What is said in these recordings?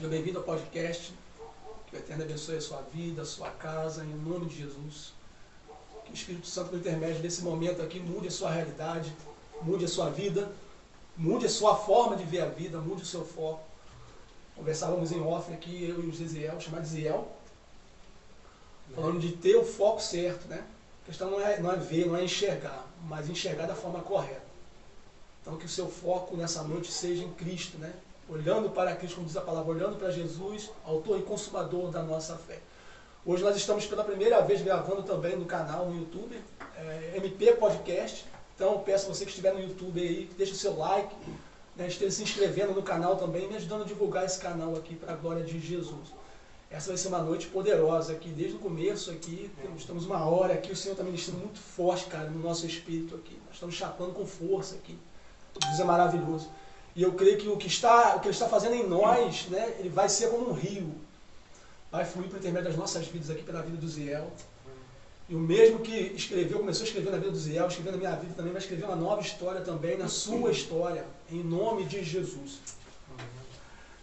Seja bem-vindo ao podcast. Que o Eterno abençoe a sua vida, a sua casa, em nome de Jesus. Que o Espírito Santo, por intermédio desse momento aqui, mude a sua realidade, mude a sua vida, mude a sua forma de ver a vida, mude o seu foco. Conversávamos em off aqui, eu e o Ziziel, chamado Ziel, falando de ter o foco certo, né? A questão não é ver, não é enxergar, mas enxergar da forma correta. Então que o seu foco nessa noite seja em Cristo, né? Olhando para Cristo, como diz a palavra, olhando para Jesus, autor e consumador da nossa fé. Hoje nós estamos pela primeira vez gravando também no canal, no YouTube, MP Podcast. Então peço a você que estiver no YouTube aí, que deixe o seu like, né, esteja se inscrevendo no canal também, me ajudando a divulgar esse canal aqui para a glória de Jesus. Essa vai ser uma noite poderosa aqui, desde o começo aqui, estamos uma hora aqui, o Senhor está ministrando muito forte, cara, no nosso espírito aqui. Nós estamos chapando com força aqui. Deus é maravilhoso. E eu creio que o que Ele está fazendo em nós, né, ele vai ser como um rio. Vai fluir por intermédio das nossas vidas aqui, pela vida do Ziel. E o mesmo que começou a escrever na vida do Ziel, escreveu na minha vida também, vai escrever uma nova história também, na sua história, em nome de Jesus.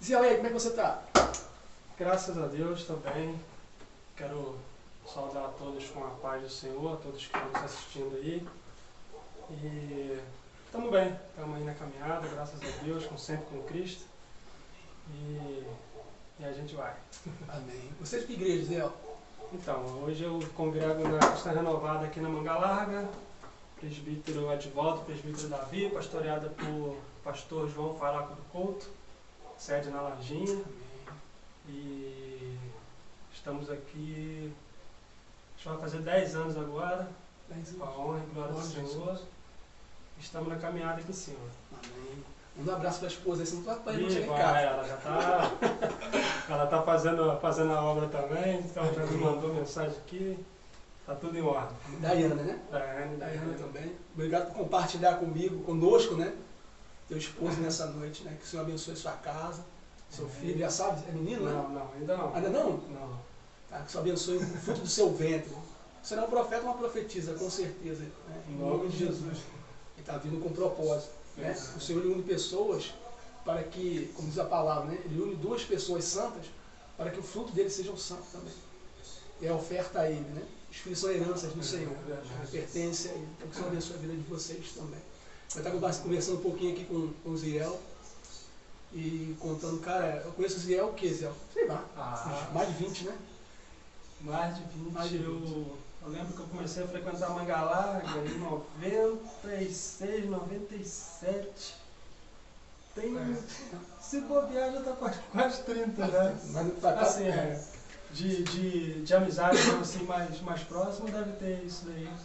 Ziel, e aí, como é que você está? Graças a Deus também. Quero saudar a todos com a paz do Senhor, a todos que estão nos assistindo aí. E estamos bem, estamos aí na caminhada, graças a Deus, sempre com Cristo. E a gente vai. Amém. Você é de que igreja, Ziel? Então, hoje eu congrego na Cristã Renovada aqui na Manga Larga, presbítero Edvaldo, presbítero Davi, pastoreada por pastor João Faraco do Couto, sede na Lajinha. E estamos aqui, acho que vai fazer 10 anos agora, com a honra e glória do Senhor. Estamos na caminhada aqui em cima. Amém. Um abraço para a esposa, você não está apanhando em casa. Ela já está ela tá fazendo a obra também, então já me mandou mensagem aqui, está tudo em ordem. Daiana, né? Daiana também. Obrigado por compartilhar conosco, né? Teu esposo nessa noite, né? Que o Senhor abençoe a sua casa, seu filho, já sabe, é menino, né? Não, ainda não. Ainda não? Não. Tá, que o Senhor abençoe o fruto do seu ventre. Você não é um profeta, uma profetisa, com certeza, né? Em nome de Jesus. Ele está vindo com propósito. Né? O Senhor une pessoas para que, como diz a palavra, né? Ele une duas pessoas santas para que o fruto deles seja um santo também. É a oferta a Ele, né? Os filhos são heranças do Senhor, pertence a Ele. Então que o Senhor abençoe a vida de vocês também. Eu estava conversando um pouquinho aqui com o Ziel e contando, cara, eu conheço o Ziel o quê, Ziel? Sei lá, mais de 20, né? Mais de 20. Eu lembro que eu comecei a frequentar a Manga Larga em 96, 97. Se bobear já está quase 30, né? Assim, de amizade assim, mais próximo deve ter isso daí, uns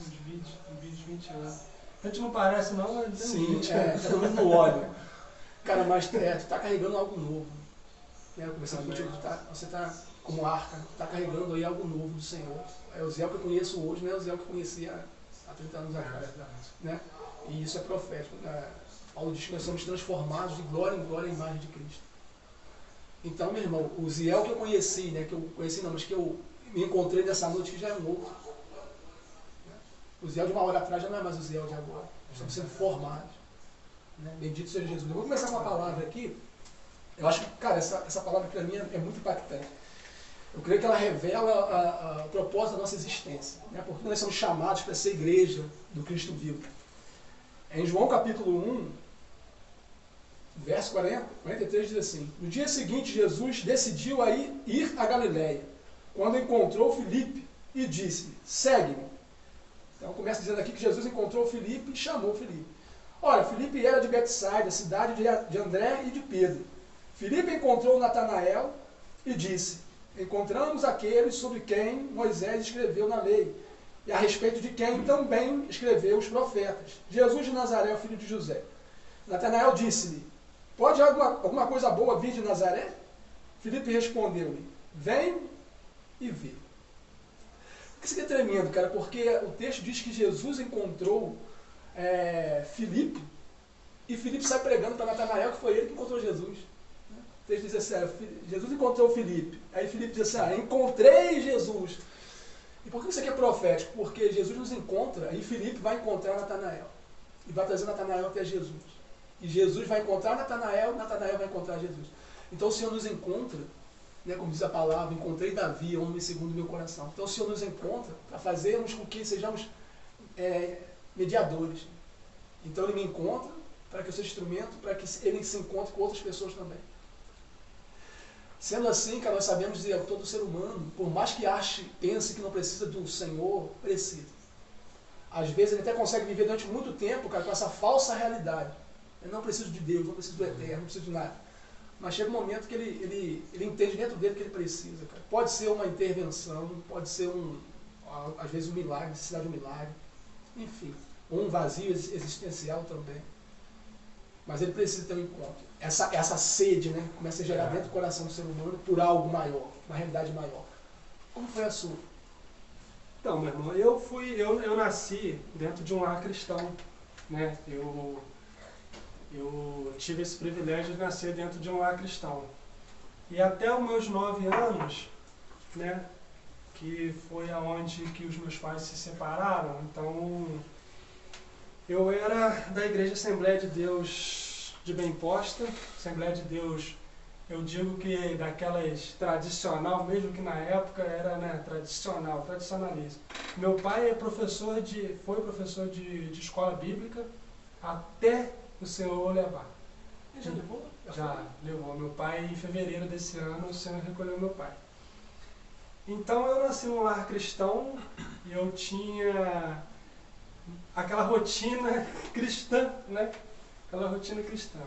20 anos. A gente não parece não, mas tem sim, tá dormindo no óleo. Cara, mas tu tá carregando algo novo. Né? Eu conversando contigo, você está como arca, está carregando aí algo novo do Senhor. É o Ziel que eu conheço hoje, não é o Ziel que eu conhecia há 30 anos atrás. Né? E isso é profético. Né? Paulo diz que nós somos transformados de glória em glória à imagem de Cristo. Então, meu irmão, o Ziel que eu conheci, né, mas que eu me encontrei nessa noite que já é um outro. O Ziel de uma hora atrás já não é mais o Ziel de agora. Estamos sendo formados. Né? Bendito seja Jesus. Eu vou começar com uma palavra aqui. Eu acho que, cara, essa palavra para mim é muito impactante. Eu creio que ela revela o propósito da nossa existência. Né? Porque nós somos chamados para ser igreja do Cristo vivo. Em João capítulo 1, verso 43 diz assim: no dia seguinte Jesus decidiu ir a Galiléia, quando encontrou Filipe e disse-lhe, segue-me. Então começa dizendo aqui que Jesus encontrou Filipe e chamou Filipe. Olha, Filipe era de Betsaida, cidade de André e de Pedro. Filipe encontrou Natanael e disse, encontramos aqueles sobre quem Moisés escreveu na lei, e a respeito de quem também escreveu os profetas, Jesus de Nazaré, o filho de José. Natanael disse-lhe, pode alguma coisa boa vir de Nazaré? Filipe respondeu-lhe, vem e vê. Isso aqui é tremendo, cara, porque o texto diz que Jesus encontrou Filipe, e Filipe sai pregando para Natanael que foi ele que encontrou Jesus. O texto diz assim, Jesus encontrou Filipe. Aí Filipe diz assim, encontrei Jesus. E por que isso aqui é profético? Porque Jesus nos encontra e Filipe vai encontrar Natanael. E vai trazer Natanael até Jesus. E Jesus vai encontrar Natanael vai encontrar Jesus. Então o Senhor nos encontra, né, como diz a palavra, encontrei Davi, homem segundo o meu coração. Então o Senhor nos encontra para fazermos com que sejamos mediadores. Então ele me encontra para que eu seja instrumento, para que ele se encontre com outras pessoas também. Sendo assim, cara, nós sabemos que todo ser humano, por mais que pense que não precisa do Senhor, precisa. Às vezes ele até consegue viver durante muito tempo, cara, com essa falsa realidade. Eu não preciso de Deus, não preciso do Eterno, não preciso de nada. Mas chega um momento que ele entende dentro dele que ele precisa, cara. Pode ser uma intervenção, pode ser às vezes um milagre, necessidade de um milagre, enfim, ou um vazio existencial também. Mas ele precisa ter um encontro. Essa sede, né, começa a gerar dentro do coração do ser humano por algo maior, uma realidade maior. Como foi a sua? Então, meu irmão, eu nasci dentro de um lar cristão, né? Eu tive esse privilégio de nascer dentro de um lar cristão. E até os meus 9 anos, né, que foi aonde que os meus pais se separaram, então eu era da Igreja Assembleia de Deus de Bem Posta. Assembleia de Deus, eu digo que daquelas tradicional, mesmo que na época era, né, tradicionalismo. Meu pai foi professor de escola bíblica até o Senhor o levar. Já levou? Já levou. Meu pai, em fevereiro desse ano, o Senhor recolheu meu pai. Então eu nasci num lar cristão e eu tinha aquela rotina cristã, né? Aquela rotina cristã.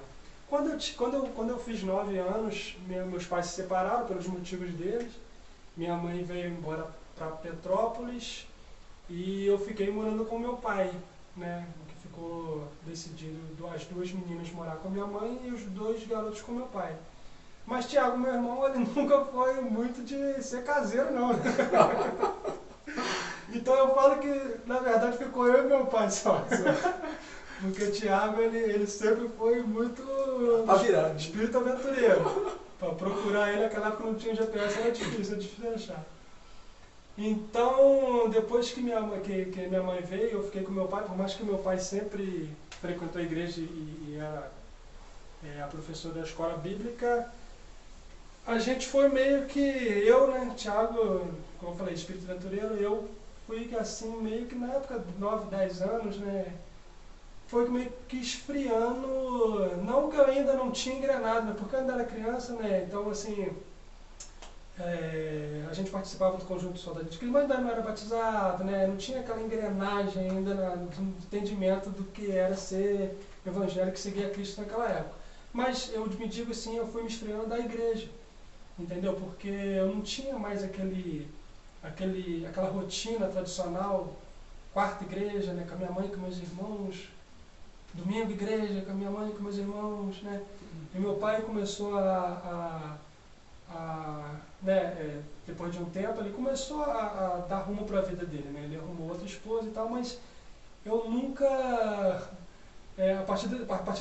Quando eu fiz 9 anos, meus pais se separaram pelos motivos deles. Minha mãe veio embora para Petrópolis e eu fiquei morando com meu pai, né? Que ficou decidido as 2 meninas morar com minha mãe e os 2 garotos com meu pai. Mas Tiago, meu irmão, ele nunca foi muito de ser caseiro, não. Então eu falo que, na verdade, ficou eu e meu pai só. Porque o Tiago, ele sempre foi muito espírito aventureiro. Para procurar ele, naquela época não tinha GPS, era difícil de achar. Então, depois que minha mãe veio, eu fiquei com meu pai, por mais que meu pai sempre frequentou a igreja e era a professora da escola bíblica, a gente foi meio que, eu, né, Tiago, como eu falei, espírito aventureiro, eu fui assim, meio que na época de 9, 10 anos, né, foi meio que esfriando, não que eu ainda não tinha engrenado, né, porque eu ainda era criança, né, então assim, a gente participava do conjunto soldado de Cristo, mas ainda não era batizado, né, não tinha aquela engrenagem ainda de entendimento do que era ser evangélico e seguir a Cristo naquela época. Mas eu me digo assim, eu fui me esfriando da igreja. Entendeu? Porque eu não tinha mais aquela rotina tradicional, quarta igreja, né, com a minha mãe e com meus irmãos, domingo igreja com a minha mãe e com meus irmãos, né, e meu pai começou né, depois de um tempo, ele começou a dar rumo para a vida dele, né, ele arrumou outra esposa e tal, mas eu nunca, a partir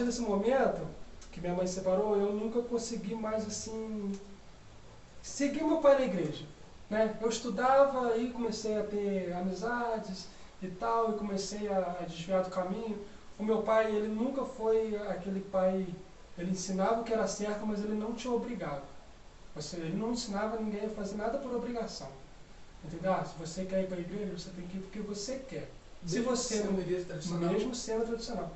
desse momento que minha mãe se separou, eu nunca consegui mais assim seguir meu pai na igreja, né? Eu estudava e comecei a ter amizades e tal, e comecei a desviar do caminho. O meu pai, ele nunca foi aquele pai, ele ensinava o que era certo, mas ele não te obrigava. Ele não ensinava ninguém a fazer nada por obrigação. Entendeu? Se você quer ir para a igreja, você tem que ir porque você quer. Se você não, mesmo sendo tradicional.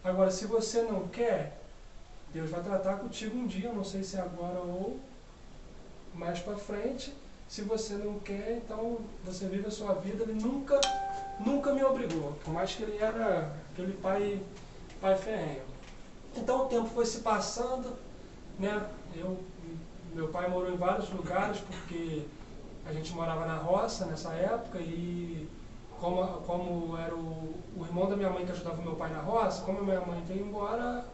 Agora, se você não quer, Deus vai tratar contigo um dia, eu não sei se é agora ou mais para frente. Se você não quer, então você vive a sua vida. Ele nunca me obrigou, por mais que ele era aquele pai ferrenho. Então o tempo foi se passando, né? Meu pai morou em vários lugares, porque a gente morava na roça nessa época, e como era o irmão da minha mãe que ajudava o meu pai na roça, como a minha mãe veio embora,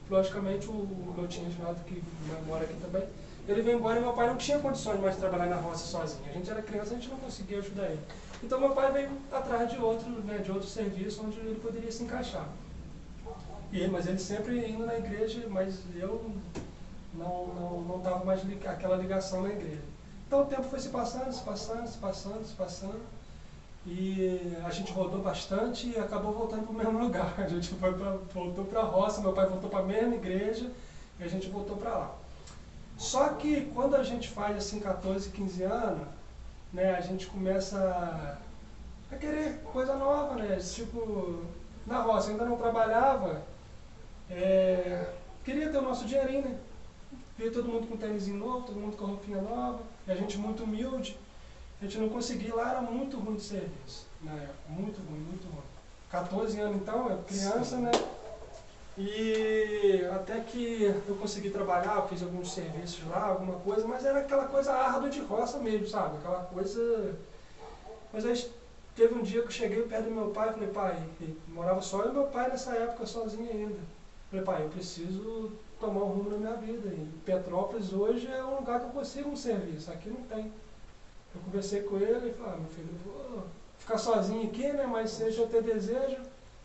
logicamente o meu tio Reginaldo, que mora aqui também, ele veio embora e meu pai não tinha condições mais de trabalhar na roça sozinho. A gente era criança, a gente não conseguia ajudar ele. Então meu pai veio atrás de outro serviço onde ele poderia se encaixar. Mas ele sempre indo na igreja, mas eu não estava mais aquela ligação na igreja. Então o tempo foi se passando, e a gente voltou bastante e acabou voltando para o mesmo lugar. A gente voltou para a roça, meu pai voltou para a mesma igreja e a gente voltou para lá. Só que quando a gente faz assim 14, 15 anos, né, a gente começa a querer coisa nova, né? Tipo, na roça, eu ainda não trabalhava, queria ter o nosso dinheirinho, né? Via todo mundo com tênisinho novo, todo mundo com roupinha nova, e a gente muito humilde. A gente não conseguia, lá era muito ruim de serviço, na época, muito ruim, muito ruim. 14 anos então, eu criança, né? E até que eu consegui trabalhar, eu fiz alguns serviços lá, alguma coisa, mas era aquela coisa árdua de roça mesmo, sabe? Aquela coisa... Mas aí teve um dia que eu cheguei perto do meu pai e falei, pai, morava só eu e meu pai nessa época, sozinho ainda. Falei, pai, eu preciso tomar um rumo na minha vida. E Petrópolis hoje é um lugar que eu consigo um serviço, aqui não tem. Eu conversei com ele e falei, meu filho, eu vou ficar sozinho aqui, né? Mas se eu ter desejo,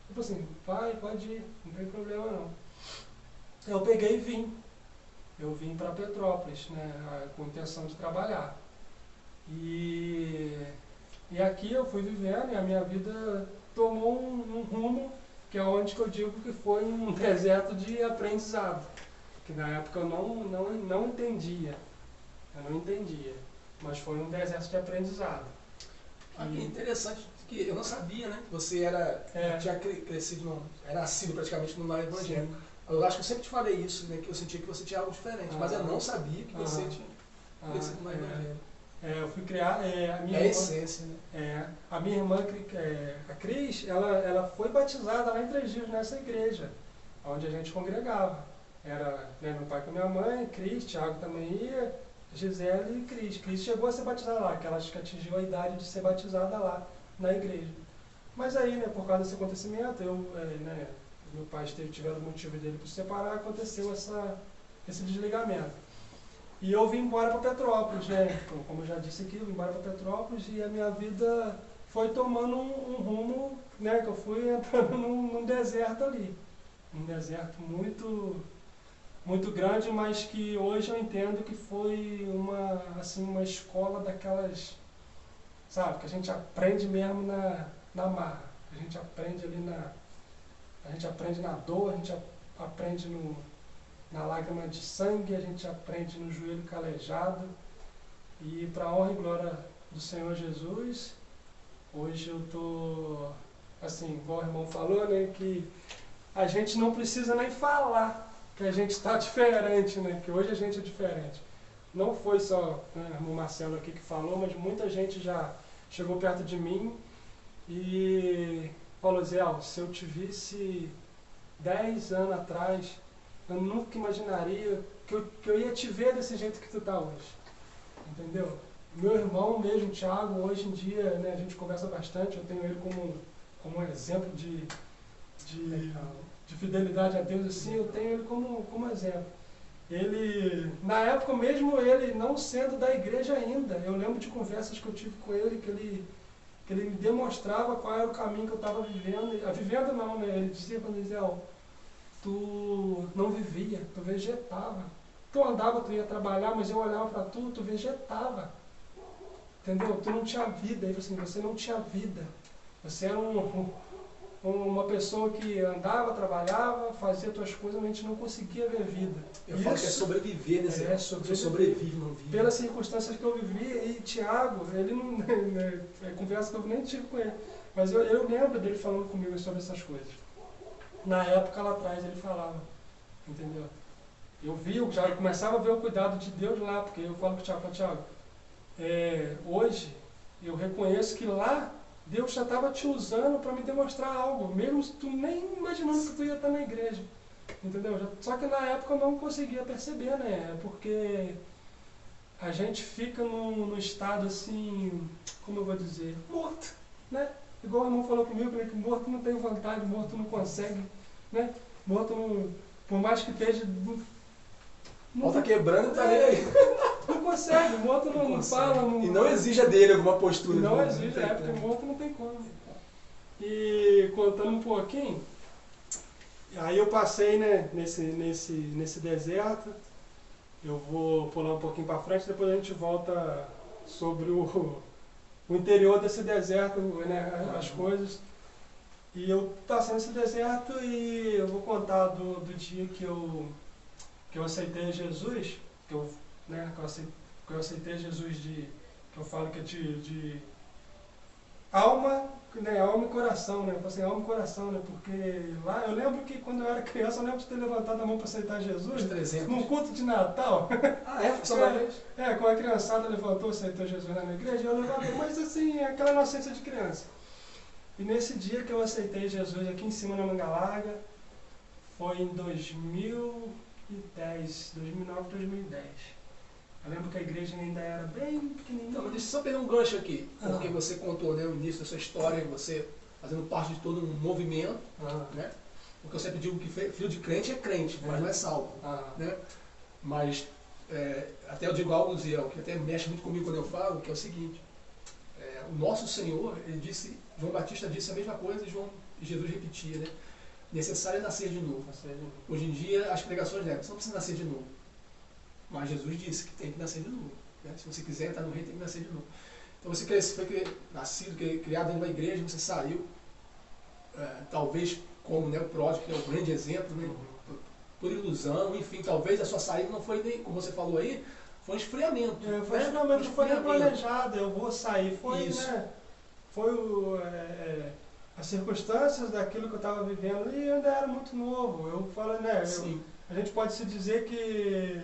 eu falei assim, pai, pode ir, não tem problema não. Eu peguei e vim. Eu vim para Petrópolis, né? Com intenção de trabalhar. E aqui eu fui vivendo e a minha vida tomou um rumo que é onde que eu digo que foi um deserto de aprendizado. Que na época eu não entendia. Eu não entendia. Mas foi um deserto de aprendizado. Que interessante, que eu não sabia, né? Você tinha crescido, era nascido praticamente no lar evangélico. Eu acho que eu sempre te falei isso, né? Que eu sentia que você tinha algo diferente, mas eu não sabia que você tinha crescido no lar evangélico. Eu fui criar, a minha a irmã, essência, né? A minha irmã, a Cris, ela foi batizada lá em Três Dias, nessa igreja, onde a gente congregava. Era, né, meu pai com minha mãe, Cris, Thiago também ia, Gisele e Cris. Cris chegou a ser batizada lá, que ela acho que atingiu a idade de ser batizada lá na igreja. Mas aí, né, por causa desse acontecimento, meu pai tiveram o motivo dele para se separar, aconteceu esse desligamento. E eu vim embora para Petrópolis, né? Como eu já disse aqui, eu vim embora para Petrópolis e a minha vida foi tomando um rumo, né? Que eu fui entrando num deserto ali. Um deserto muito, muito grande, mas que hoje eu entendo que foi uma escola daquelas, sabe? Que a gente aprende mesmo na marra. A gente aprende ali a gente aprende na dor, a gente aprende na lágrima de sangue, a gente aprende no joelho calejado. E para a honra e glória do Senhor Jesus, hoje eu estou, assim, igual o irmão falou, né, que a gente não precisa nem falar que a gente está diferente, né, que hoje a gente é diferente. Não foi só, né, o irmão Marcelo aqui que falou, mas muita gente já chegou perto de mim e falou, Zé, se eu te visse 10 anos atrás, eu nunca imaginaria que eu ia te ver desse jeito que tu tá hoje. Entendeu? Meu irmão mesmo, Thiago, hoje em dia, né, a gente conversa bastante, eu tenho ele como um exemplo de fidelidade a Deus, assim, eu tenho ele como exemplo. Ele, na época mesmo, ele não sendo da igreja ainda, eu lembro de conversas que eu tive com ele, que ele me demonstrava qual era o caminho que eu estava vivendo. Vivendo não, né? Ele dizia quando ele dizia, tu não vivia, tu vegetava. Tu andava, tu ia trabalhar, mas eu olhava para tu vegetava. Entendeu? Tu não tinha vida. Ele assim, você não tinha vida. Você era uma pessoa que andava, trabalhava, fazia tuas coisas, mas a gente não conseguia ver vida. Eu falo que é sobreviver, né? Você sobrevive, não vive. Pelas circunstâncias que eu vivi, e Thiago, ele não... conversa que eu nem tive com ele. Mas eu lembro dele falando comigo sobre essas coisas. Na época lá atrás ele falava, entendeu? Eu já começava a ver o cuidado de Deus lá, porque eu falo com o Thiago, hoje eu reconheço que lá Deus já estava te usando para me demonstrar algo, mesmo se tu nem imaginando que tu ia estar na igreja, entendeu? Só que na época eu não conseguia perceber, né? Porque a gente fica num estado assim, como eu vou dizer, morto, né? Igual o irmão falou comigo, né, que morto não tem vontade, morto não consegue, né? Morto não, por mais que esteja... Não tá quebrando, tá aí. Não consegue, morto não fala. Não, e não exija dele alguma postura. Não exige, porque morto não tem como. E contando um pouquinho, aí eu passei, né, nesse deserto. Eu vou pular um pouquinho para frente, depois a gente volta sobre o interior desse deserto, né, as coisas. E eu passei nesse deserto e eu vou contar do dia que eu aceitei Jesus, que eu eu aceitei Jesus que eu falo que é de alma, né, alma e coração, né? Eu falei assim, alma e coração, né? Porque lá, eu lembro que quando eu era criança, eu lembro de ter levantado a mão para aceitar Jesus, num culto de Natal. Ah, é? Só uma vez? Quando a criançada levantou, aceitou Jesus na minha igreja, eu levantei, mas assim, aquela inocência de criança. E nesse dia que eu aceitei Jesus aqui em cima na Manga Larga, foi em 2009, 2010. Eu lembro que a igreja ainda era bem pequenininha. Então, deixa eu só pegar um gancho aqui, porque você contou, né, o início da sua história, você fazendo parte de todo um movimento, né? Porque eu sempre digo que filho de crente é crente, mas não é salvo, né? Mas até eu digo algo, Ziel, que até mexe muito comigo quando eu falo, que é o seguinte, o nosso Senhor, ele disse, João Batista disse a mesma coisa e Jesus repetia, né? Necessário é nascer de novo. Hoje em dia, as pregações levam, você não precisa nascer de novo. Mas Jesus disse que tem que nascer de novo. Né? Se você quiser entrar no reino, tem que nascer de novo. Então você foi nascido, criado dentro de uma igreja, você saiu, talvez como, né, o pródigo, que é o grande exemplo, né? Por ilusão, enfim, talvez a sua saída não foi nem, como você falou aí, foi um esfriamento. Foi um esfriamento, não foi planejado, eu vou sair. Foi, né? Foi as circunstâncias daquilo que eu estava vivendo e eu ainda era muito novo. Eu falo, né? A gente pode se dizer que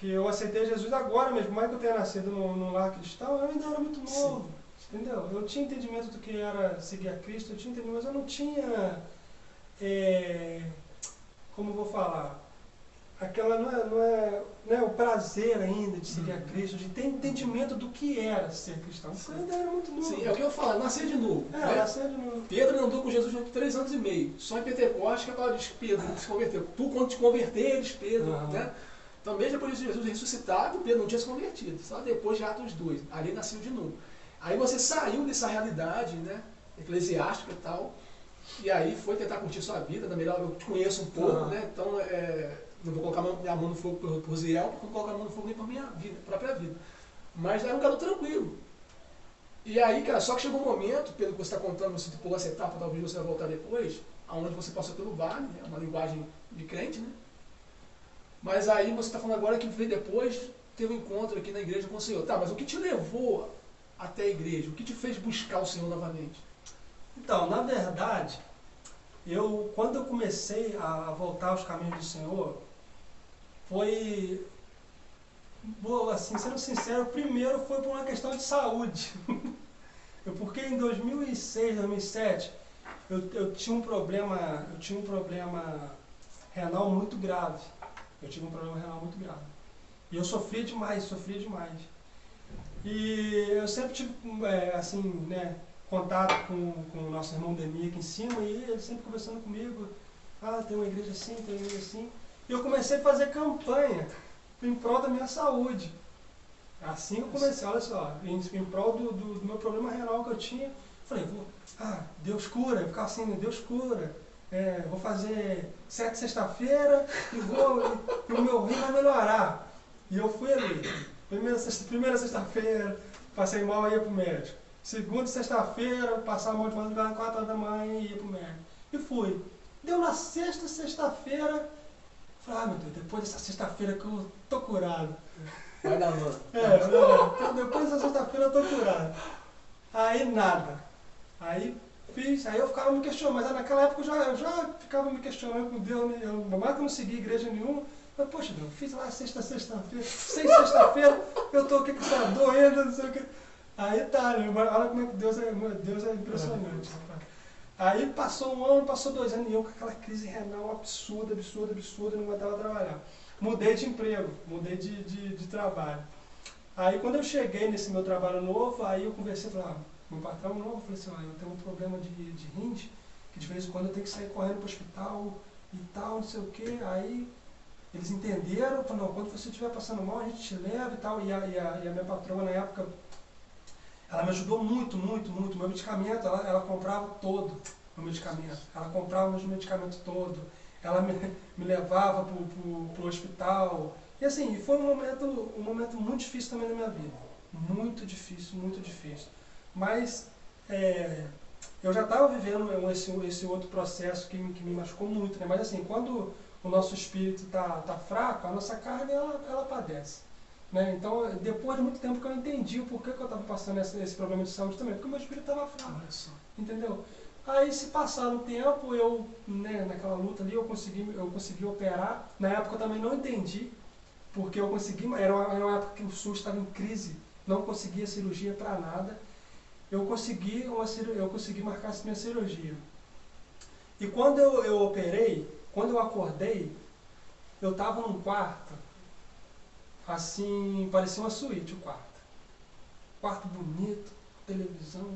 eu aceitei Jesus agora mesmo, mais que eu tenha nascido num lar cristão, eu ainda era muito novo. Sim. Entendeu? Eu tinha entendimento do que era seguir a Cristo, eu tinha entendimento, mas eu não tinha, como eu vou falar, aquela não é o prazer ainda de seguir a Cristo, de ter entendimento do que era ser cristão. Porque eu ainda era muito novo. Sim, é o que eu falo, nascer de novo. Né? Nascer de novo. Pedro andou com Jesus por 3 anos e meio. Só em Pentecostes que a palavra diz que Pedro se converteu. Tu, quando te converteres, Pedro, né? Então, mesmo depois de Jesus ressuscitado, Pedro não tinha se convertido. Só depois de Atos 2. Ali nasceu de novo. Aí você saiu dessa realidade, né, eclesiástica e tal, e aí foi tentar curtir sua vida. Na melhor, eu te conheço um pouco, né? Então, não vou colocar minha mão no fogo por Ziel, porque não vou colocar a mão no fogo nem por minha vida, própria vida. Mas era um garoto tranquilo. E aí, cara, só que chegou um momento, pelo que você está contando, você pulou essa etapa, talvez você vai voltar depois, aonde você passou pelo vale, é uma linguagem de crente, né? Mas aí você está falando agora que veio depois, teve um encontro aqui na igreja com o Senhor. Tá, mas o que te levou até a igreja? O que te fez buscar o Senhor novamente? Então, na verdade, quando eu comecei a voltar aos caminhos do Senhor, foi, assim, sendo sincero, primeiro foi por uma questão de saúde. Porque em 2006, 2007, eu tinha um problema renal muito grave. Eu tive um problema renal muito grave. E eu sofria demais. E eu sempre tive, assim, né, contato com o nosso irmão Demi aqui em cima, e ele sempre conversando comigo, tem uma igreja assim, tem uma igreja assim. E eu comecei a fazer campanha em prol da minha saúde. Assim eu comecei, olha só, em prol do meu problema renal que eu tinha. Falei, Deus cura, eu ficava assim, Deus cura. Vou fazer 7 sexta-feira e o meu rim vai melhorar. E eu fui ali. Primeira sexta-feira, passei mal e ia pro médico. Segunda sexta-feira, passava mal de madrugada, 4 horas da manhã e ia pro médico. E fui. Deu na sexta-feira, falei, meu Deus, depois dessa sexta-feira que eu tô curado. Vai dar mano. Depois dessa sexta-feira eu tô curado. Aí nada. Aí eu ficava me questionando, mas naquela época eu já ficava me questionando com Deus, né? Mais que eu não segui igreja nenhuma, mas poxa Deus, fiz lá sexta-feira, 6 sexta-feira, eu tô aqui com essa dor ainda, não sei o que. Aí tá, né? Olha como é que Deus é impressionante. Aí passou 1 ano, passou 2 anos, e eu com aquela crise renal absurda, e não aguentava trabalhar. Mudei de emprego, mudei de trabalho. Aí quando eu cheguei nesse meu trabalho novo, aí eu conversei, falei, meu patrão novo, falei assim, eu tenho um problema de rins, que de vez em quando eu tenho que sair correndo para o hospital e tal, não sei o que. Aí eles entenderam, falaram, quando você estiver passando mal, a gente te leva e tal. E a minha patroa na época, ela me ajudou muito. Meu medicamento, ela comprava todo o meu medicamento. Ela comprava meus medicamentos todo. Ela me levava para o hospital. E assim, foi um momento muito difícil também na minha vida. Muito difícil. Mas eu já estava vivendo esse outro processo que me machucou muito, né? Mas assim, quando o nosso espírito está fraco, a nossa carne ela padece. Né? Então, depois de muito tempo que eu entendi o porquê que eu estava passando esse problema de saúde também, porque o meu espírito estava fraco, entendeu? Aí, se passar um tempo, eu, né, naquela luta ali, eu consegui operar. Na época eu também não entendi, porque eu consegui, era uma época que o SUS estava em crise, não conseguia cirurgia para nada. Eu consegui marcar essa minha cirurgia. E quando eu operei, quando eu acordei, eu estava num quarto, assim, parecia uma suíte o quarto. Quarto bonito, televisão,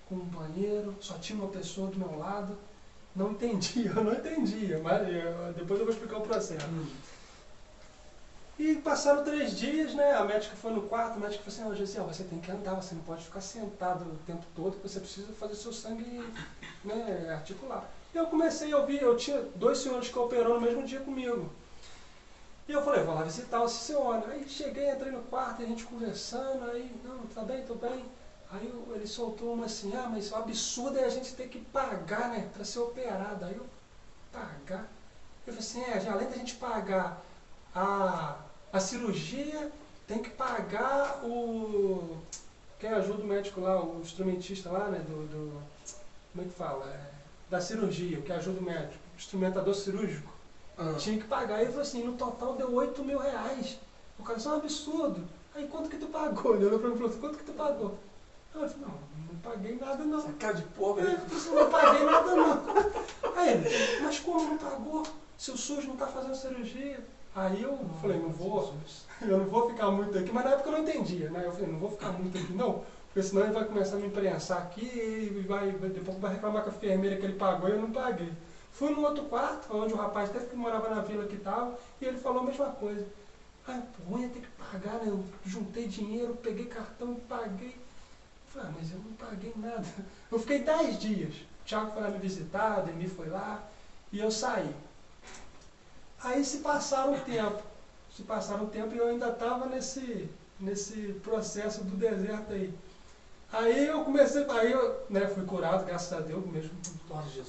com um banheiro, só tinha uma pessoa do meu lado. Não entendia, eu não entendia, mas depois eu vou explicar o processo. E passaram 3 dias, né? A médica foi no quarto, a médica falou assim, Gesiel, você tem que andar, você não pode ficar sentado o tempo todo, você precisa fazer seu sangue, né, articular. E eu comecei a ouvir, eu tinha 2 senhores que operaram no mesmo dia comigo. E eu falei, vou lá visitar o senhor. Aí cheguei, entrei no quarto, a gente conversando, aí, não, tá bem, tô bem. Aí ele soltou uma assim, mas o absurdo é a gente ter que pagar, né, para ser operado. Aí eu, pagar? Eu falei assim, além da gente pagar a cirurgia, tem que pagar quem ajuda o médico lá, o instrumentista lá, né, como é que fala? Da cirurgia, que ajuda o médico, o instrumentador cirúrgico. Tinha que pagar. Aí ele falou assim, no total deu 8 mil reais. O cara, isso é um absurdo. Aí quanto que tu pagou? Ele olhou pra mim e falou assim, quanto que tu pagou? Eu falei, não paguei nada não. Essa cara de pobre. Eu falei, não paguei nada não. Aí ele, mas como não pagou? Seu SUS não tá fazendo cirurgia. Aí eu falei, eu não vou ficar muito aqui, mas na época eu não entendia, né? Eu falei, não vou ficar muito aqui não, porque senão ele vai começar a me imprensar aqui e depois vai reclamar com a enfermeira que ele pagou e eu não paguei. Fui no outro quarto, onde o rapaz até que morava na vila que tal, e ele falou a mesma coisa. Pô, ia ter que pagar, né? Eu juntei dinheiro, peguei cartão e paguei. Eu falei, mas eu não paguei nada. Eu fiquei 10 dias. O Thiago foi lá me visitar, a Ademir foi lá, e eu saí. Aí se passaram um tempo e eu ainda estava nesse processo do deserto aí. Aí eu comecei, né, fui curado, graças a Deus, mesmo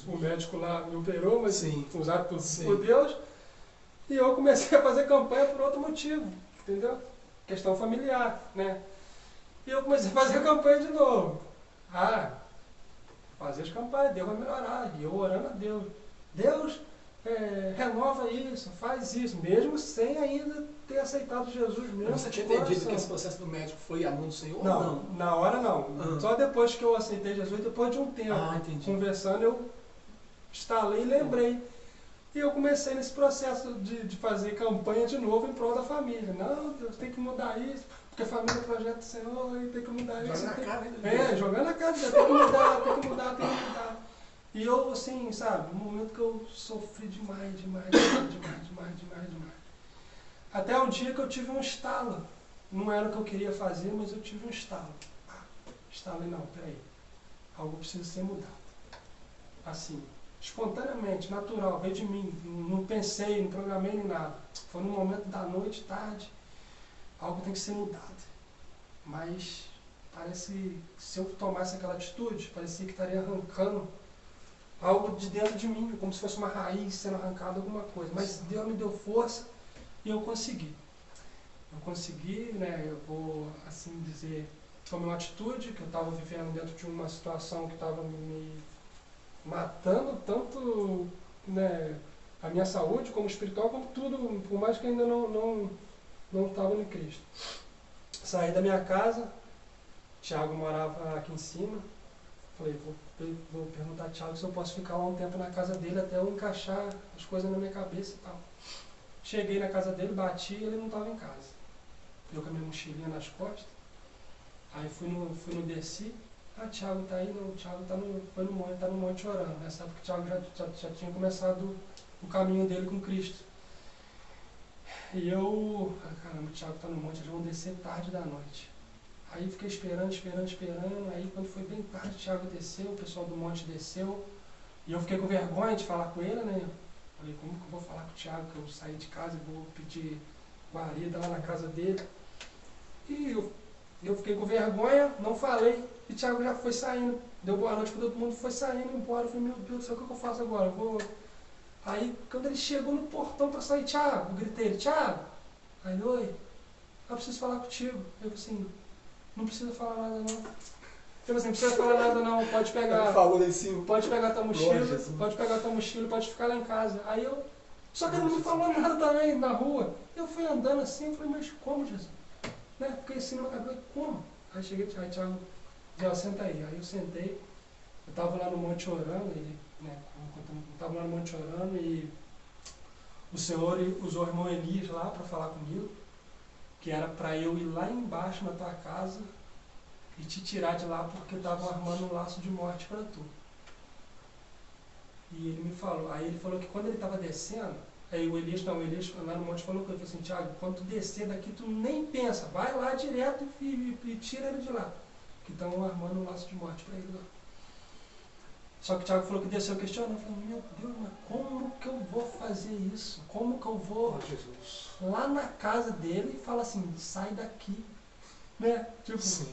o médico lá me operou, mas usado por Deus. E eu comecei a fazer campanha por outro motivo, entendeu? Questão familiar, né? E eu comecei a fazer campanha de novo. Fazer as campanhas, Deus vai melhorar. E eu orando a Deus. Deus, renova isso, faz isso, mesmo sem ainda ter aceitado Jesus mesmo. Você tinha entendido que esse processo do médico foi a mão do Senhor? Não, na hora não. Só depois que eu aceitei Jesus, depois de um tempo, conversando, eu instalei e lembrei. E eu comecei nesse processo de fazer campanha de novo em prol da família. Não, Deus, tem que mudar isso, porque a família é projeto do Senhor, e tem que mudar isso. Jogando na cara, tem que mudar. E eu, assim, sabe, no momento que eu sofri demais. Até um dia que eu tive um estalo. Não era o que eu queria fazer, mas eu tive um estalo. Estalei, não, peraí. Algo precisa ser mudado. Assim, espontaneamente, natural, veio de mim. Não pensei, não programei nem nada. Foi num momento da noite, tarde. Algo tem que ser mudado. Mas parece que se eu tomasse aquela atitude, parecia que estaria arrancando algo de dentro de mim, como se fosse uma raiz sendo arrancada, alguma coisa. Mas Deus me deu força e eu consegui. Né, eu vou, assim dizer, tomei uma atitude, que eu estava vivendo dentro de uma situação que estava me matando, tanto, né, a minha saúde, como espiritual, como tudo, por mais que ainda não estava no Cristo. Saí da minha casa, Thiago morava aqui em cima, falei, vou perguntar a Thiago se eu posso ficar lá um tempo na casa dele até eu encaixar as coisas na minha cabeça e tal. Cheguei na casa dele, bati e ele não estava em casa. Eu com a minha mochilinha nas costas. Aí fui no desci. Thiago tá aí? Não, o Thiago tá no monte orando. Nessa época o Thiago já tinha começado o caminho dele com Cristo. E eu, caramba, o Thiago tá no monte, eles vão descer tarde da noite. Aí fiquei esperando. Aí quando foi bem tarde, o Thiago desceu, o pessoal do monte desceu. E eu fiquei com vergonha de falar com ele, né? Falei, como que eu vou falar com o Thiago, que eu saí de casa e vou pedir guarida lá na casa dele. E eu fiquei com vergonha, não falei. E o Thiago já foi saindo. Deu boa noite para todo mundo, foi saindo embora. Eu falei, meu Deus do céu, o que eu faço agora? Aí, quando ele chegou no portão para sair, Thiago, eu gritei ele, Thiago. Aí, oi. eu preciso falar contigo. Eu falei assim, não precisa falar nada não. Eu falei assim, não precisa falar nada não, pode pegar. Falou lá em cima. Pode pegar tua mochila, Glória a Jesus. pode pegar tua mochila e pode ficar lá em casa. Aí eu. Só que ele não me falou nada também na rua. Eu fui andando assim, eu falei, mas como, Jesus? Né? Fiquei assim na minha cabeça, como? Aí cheguei, aí Thiago, já senta aí. Aí eu sentei, eu tava lá no monte orando, ele, né, eu tava lá no monte orando e o Senhor usou o irmão Elias lá para falar comigo, que era para eu ir lá embaixo na tua casa e te tirar de lá porque estavam armando um laço de morte para tu. E ele me falou, aí ele falou que quando ele estava descendo, aí o Elias lá no monte falou com ele, falou assim, Thiago, quando tu descer daqui, tu nem pensa, vai lá direto e tira ele de lá, que estão armando um laço de morte para ele lá. Só que o Thiago falou que desceu questionando, eu falei, meu Deus, mas como que eu vou fazer isso? Como que eu vou lá na casa dele e falar assim, sai daqui? Né? Tipo, Sim.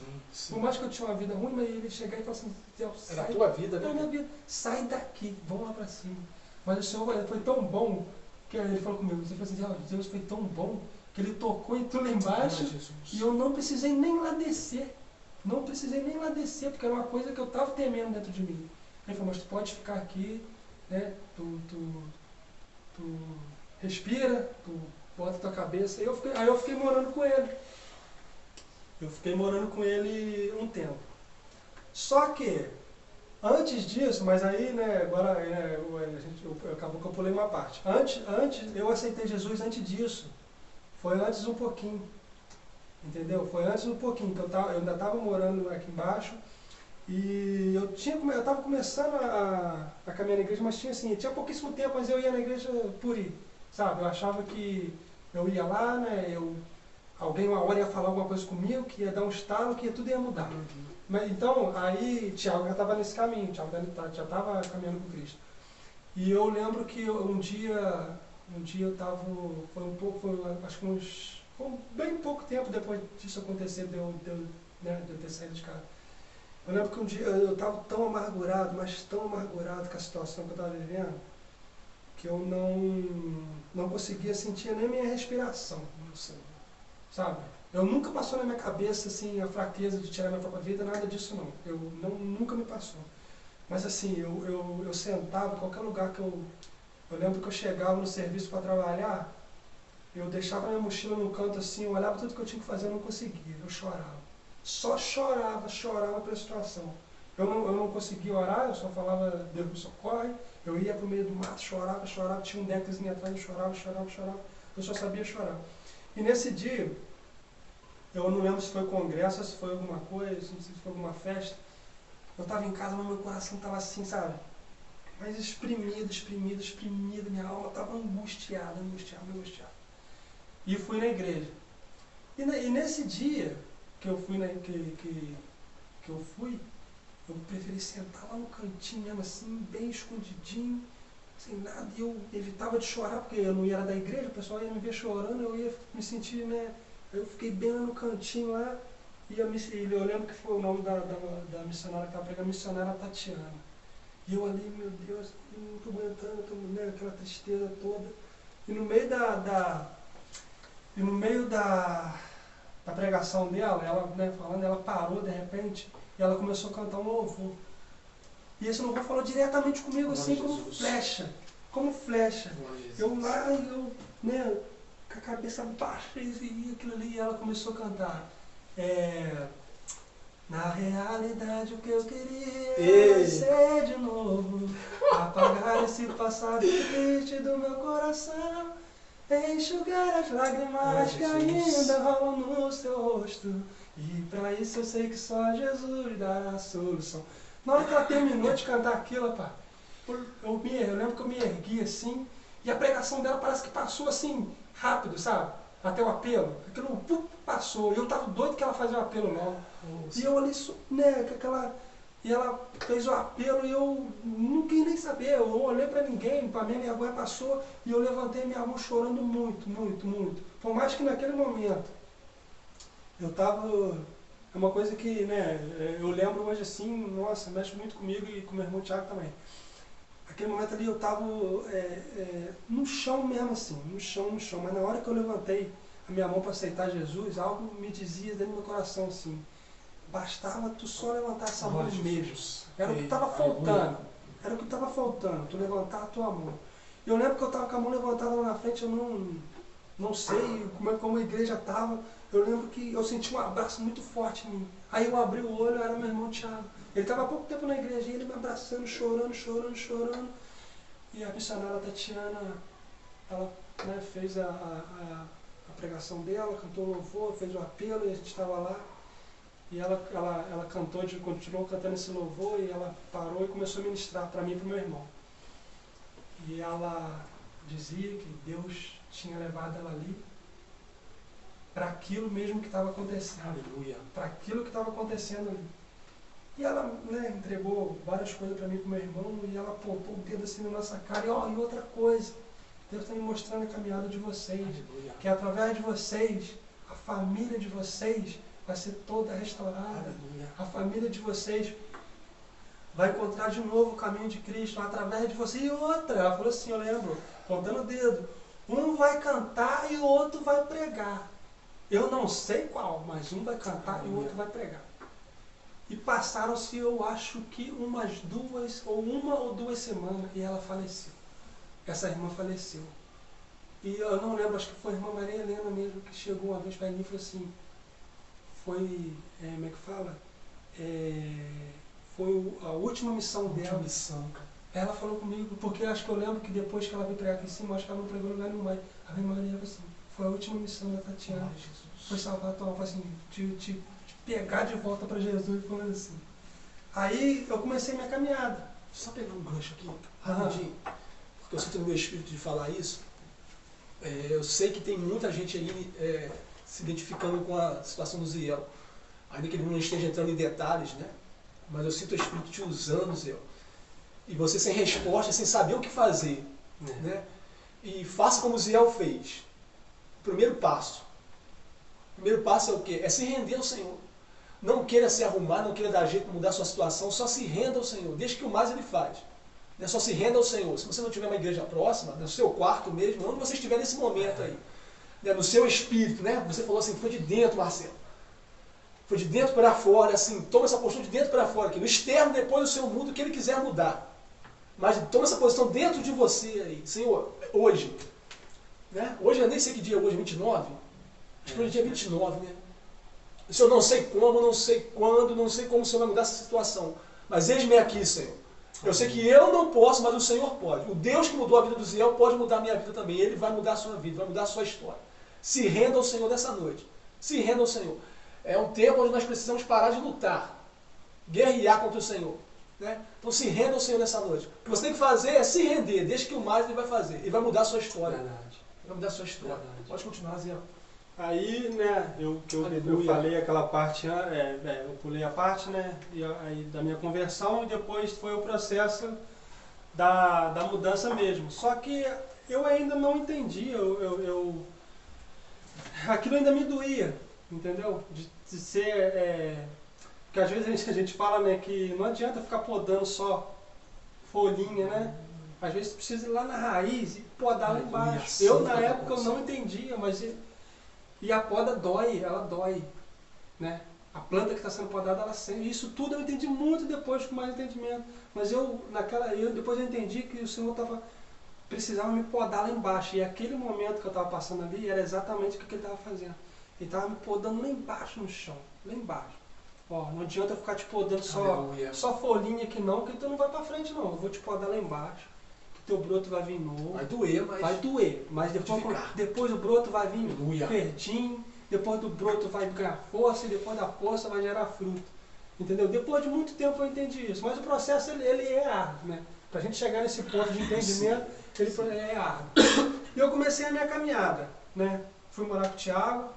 por mais que eu tinha uma vida ruim, mas ele chegar e falar assim, sai, Era a tua vida, né? é a minha vida, sai daqui, vamos lá pra cima. Mas o Senhor foi tão bom, que ele falou comigo, ele falou assim, Deus foi tão bom, que ele tocou em tudo lá embaixo, e eu não precisei nem lá descer. Não precisei nem lá descer, porque era uma coisa que eu estava temendo dentro de mim. Ele falou, mas tu pode ficar aqui, né? Tu respira, tu bota tua cabeça. Aí eu fiquei morando com ele. Eu fiquei morando com ele um tempo. Só que, antes disso, mas aí, né, agora acabou que eu pulei uma parte. Antes, eu aceitei Jesus antes disso. Foi antes um pouquinho. Entendeu? Foi antes um pouquinho, que eu ainda estava morando aqui embaixo. E eu estava começando a caminhar na igreja, mas tinha pouquíssimo tempo, mas eu ia na igreja por ir, sabe? Eu achava que eu ia lá, né? Alguém uma hora ia falar alguma coisa comigo, que ia dar um estalo, que tudo ia mudar. Mas, então, aí Thiago já estava nesse caminho, Thiago já estava caminhando com Cristo. E eu lembro que um dia eu estava, acho que foi bem pouco tempo depois disso acontecer, de eu ter saído de casa. Eu lembro que um dia eu estava tão amargurado, mas tão amargurado com a situação que eu estava vivendo, que eu não conseguia sentir nem minha respiração no sangue, sabe? Eu nunca passou na minha cabeça assim, a fraqueza de tirar minha própria vida, nada disso não. Nunca me passou. Mas assim, eu sentava em qualquer lugar que eu lembro que eu chegava no serviço para trabalhar, eu deixava minha mochila no canto assim, eu olhava tudo que eu tinha que fazer, eu não conseguia, eu chorava. Só chorava pela situação. Eu não conseguia orar, eu só falava, Deus me socorre. Eu ia para o meio do mato, chorava, tinha um deckzinho atrás, eu chorava. Eu só sabia chorar. E nesse dia, eu não lembro se foi congresso, se foi alguma coisa, não sei se foi alguma festa. Eu estava em casa, mas meu coração estava assim, sabe? Mas exprimido, minha alma estava angustiada. E fui na igreja. E nesse dia que eu fui, eu preferi sentar lá no cantinho mesmo assim, bem escondidinho, sem nada, e eu evitava de chorar, porque eu não ia da igreja, o pessoal ia me ver chorando, eu ia me sentir, né, eu fiquei bem lá no cantinho lá, e eu lembro que foi o nome da missionária que estava pregando, a missionária Tatiana. E eu ali, meu Deus, não estou aguentando, né, aquela tristeza toda, e no meio da pregação dela, ela, né, falando, ela parou de repente e ela começou a cantar um louvor. E esse louvor falou diretamente comigo, assim, como flecha. Eu lá, né, com a cabeça baixa e aquilo ali, e ela começou a cantar. Na realidade o que eu queria era ser de novo, apagar esse passado triste do meu coração, enxugar as lágrimas que ainda rolam no seu rosto. E pra isso eu sei que só Jesus dá a solução. Na hora que ela terminou de cantar aquilo, pá, eu lembro que eu me ergui assim, e a pregação dela parece que passou assim, rápido, sabe? Até o apelo. Aquilo passou. E eu tava doido que ela fazia o apelo logo. E eu ali, né, e ela fez o apelo e eu não quis nem saber, eu não olhei pra ninguém, pra minha vergonha passou e eu levantei minha mão chorando muito. Por mais que naquele momento eu tava, é uma coisa que, né, eu lembro hoje assim, nossa, mexe muito comigo e com meu irmão Thiago também. Aquele momento ali eu tava no chão mesmo assim, no chão, mas na hora que eu levantei a minha mão para aceitar Jesus, algo me dizia dentro do meu coração assim, bastava tu só levantar essa mão mesmo. Era o que estava faltando. Era o que estava faltando, tu levantar a tua mão. Eu lembro que eu estava com a mão levantada lá na frente, eu não sei como a igreja estava. Eu lembro que eu senti um abraço muito forte em mim. Aí eu abri o olho, era meu irmão Thiago. Ele estava há pouco tempo na igreja, e ele me abraçando, chorando. E a missionária Tatiana, ela, né, fez a pregação dela, cantou louvor, fez o apelo, e a gente estava lá. E ela cantou, continuou cantando esse louvor, e ela parou e começou a ministrar para mim e para o meu irmão. E ela dizia que Deus tinha levado ela ali para aquilo mesmo que estava acontecendo. Aleluia. Para aquilo que estava acontecendo ali. E ela, né, entregou várias coisas para mim e para o meu irmão, e ela apontou o dedo assim na nossa cara, e outra coisa, Deus está me mostrando a caminhada de vocês, Aleluia. que através de vocês, a família de vocês vai ser toda restaurada. Aleluia. A família de vocês vai encontrar de novo o caminho de Cristo através de você. E outra, ela falou assim, eu lembro, contando o dedo, um vai cantar e o outro vai pregar. Eu não sei qual, mas um vai cantar e o outro vai pregar. E passaram-se, eu acho que uma ou duas semanas, e ela faleceu. Essa irmã faleceu. E eu não lembro, acho que foi a irmã Maria Helena mesmo, que chegou uma vez para mim e falou assim, como é que fala? Foi a última missão dela. Cara. Ela falou comigo, porque acho que eu lembro que depois que ela veio pregar aqui em cima, acho que ela não pregou em lugar nenhum mais. A minha Maria falou assim, foi a última missão da Tatiana. Foi salvar a tua alma, assim, te pegar de volta para Jesus, falando assim. Aí eu comecei minha caminhada. Só pegar um gancho aqui, rapidinho, porque eu sinto no meu espírito de falar isso. Eu sei que tem muita gente aí se identificando com a situação do Ziel. Ainda que ele não esteja entrando em detalhes, né? Mas eu sinto o Espírito te usando, Ziel. E você sem resposta, sem saber o que fazer. Né? E faça como o Ziel fez. Primeiro passo. O primeiro passo é o quê? É se render ao Senhor. Não queira se arrumar, não queira dar jeito para mudar a sua situação, só se renda ao Senhor. Deixa que o mais Ele faz. Né? Só se renda ao Senhor. Se você não tiver uma igreja próxima, no seu quarto mesmo, onde você estiver nesse momento aí, né? No seu espírito, né? Você falou assim, foi de dentro, Marcelo. Foi de dentro para fora, assim, toma essa postura de dentro para fora, aqui. No externo, depois o seu mundo, o que Ele quiser mudar. Mas toma essa posição dentro de você aí. Senhor, hoje, né? Hoje eu nem sei que dia é hoje, 29? Acho que hoje é dia 29, né? Senhor, não sei como, não sei quando, não sei como o Senhor vai mudar essa situação. Mas eis-me aqui, Senhor. Eu sei que eu não posso, mas o Senhor pode. O Deus que mudou a vida do Ziel pode mudar a minha vida também. Ele vai mudar a sua vida, vai mudar a sua história. Se renda ao Senhor nessa noite. Se renda ao Senhor. É um tempo onde nós precisamos parar de lutar. Guerrear contra o Senhor. Né? Então se renda ao Senhor nessa noite. O que você tem que fazer é se render. Deixa que o mais Ele vai fazer. Ele vai mudar a sua história. Verdade. Ele vai mudar a sua história. Verdade. Pode continuar, Ziel. Aí, né, eu falei aquela parte, eu pulei a parte, né, aí da minha conversão, e depois foi o processo da mudança mesmo. Só que eu ainda não entendi, aquilo ainda me doía, entendeu? De ser, porque às vezes a gente fala, né, que não adianta ficar podando só folhinha, né? Às vezes precisa ir lá na raiz e podar lá embaixo. Eu, na época, eu não entendia, mas... E a poda dói, ela dói, né? A planta que está sendo podada, ela sente. Isso tudo eu entendi muito depois, com mais entendimento. Mas depois eu entendi que o Senhor precisava me podar lá embaixo. E aquele momento que eu estava passando ali, era exatamente o que Ele estava fazendo. Ele estava me podando lá embaixo no chão, lá embaixo. Ó, não adianta eu ficar te podando só folhinha aqui não, que tu não vai para frente não. Eu vou te podar lá embaixo. Teu broto vai vir novo. Vai doer, mas... Vai doer, mas depois o broto vai vir verdinho, depois do broto vai ganhar força, e depois da força vai gerar fruto. Entendeu? Depois de muito tempo eu entendi isso, mas o processo ele é árduo, né? Pra gente chegar nesse ponto de entendimento, ele é árduo. E eu comecei a minha caminhada, né? Fui morar com o Thiago,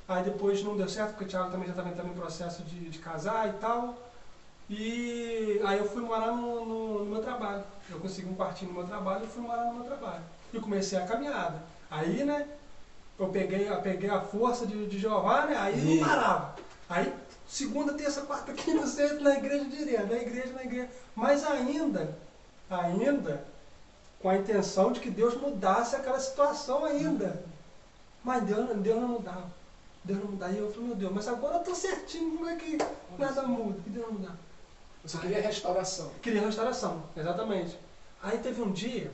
aí depois não deu certo, porque o Thiago também já estava entrando em processo de casar e tal. E aí eu fui morar no meu trabalho. Eu consegui um quartinho no meu trabalho e fui morar no meu trabalho. E comecei a caminhada. Aí, né, eu peguei a força de Jeová, né, aí não parava. Aí, segunda, terça, quarta, quinta, sexta, na igreja direto, na igreja. Mas ainda, com a intenção de que Deus mudasse aquela situação ainda. Mas Deus não mudava. Deus não mudava. E eu falei, meu Deus, mas agora eu tô certinho, como é que nada muda? Que Deus não muda. Você queria restauração. Queria restauração, exatamente. Aí teve um dia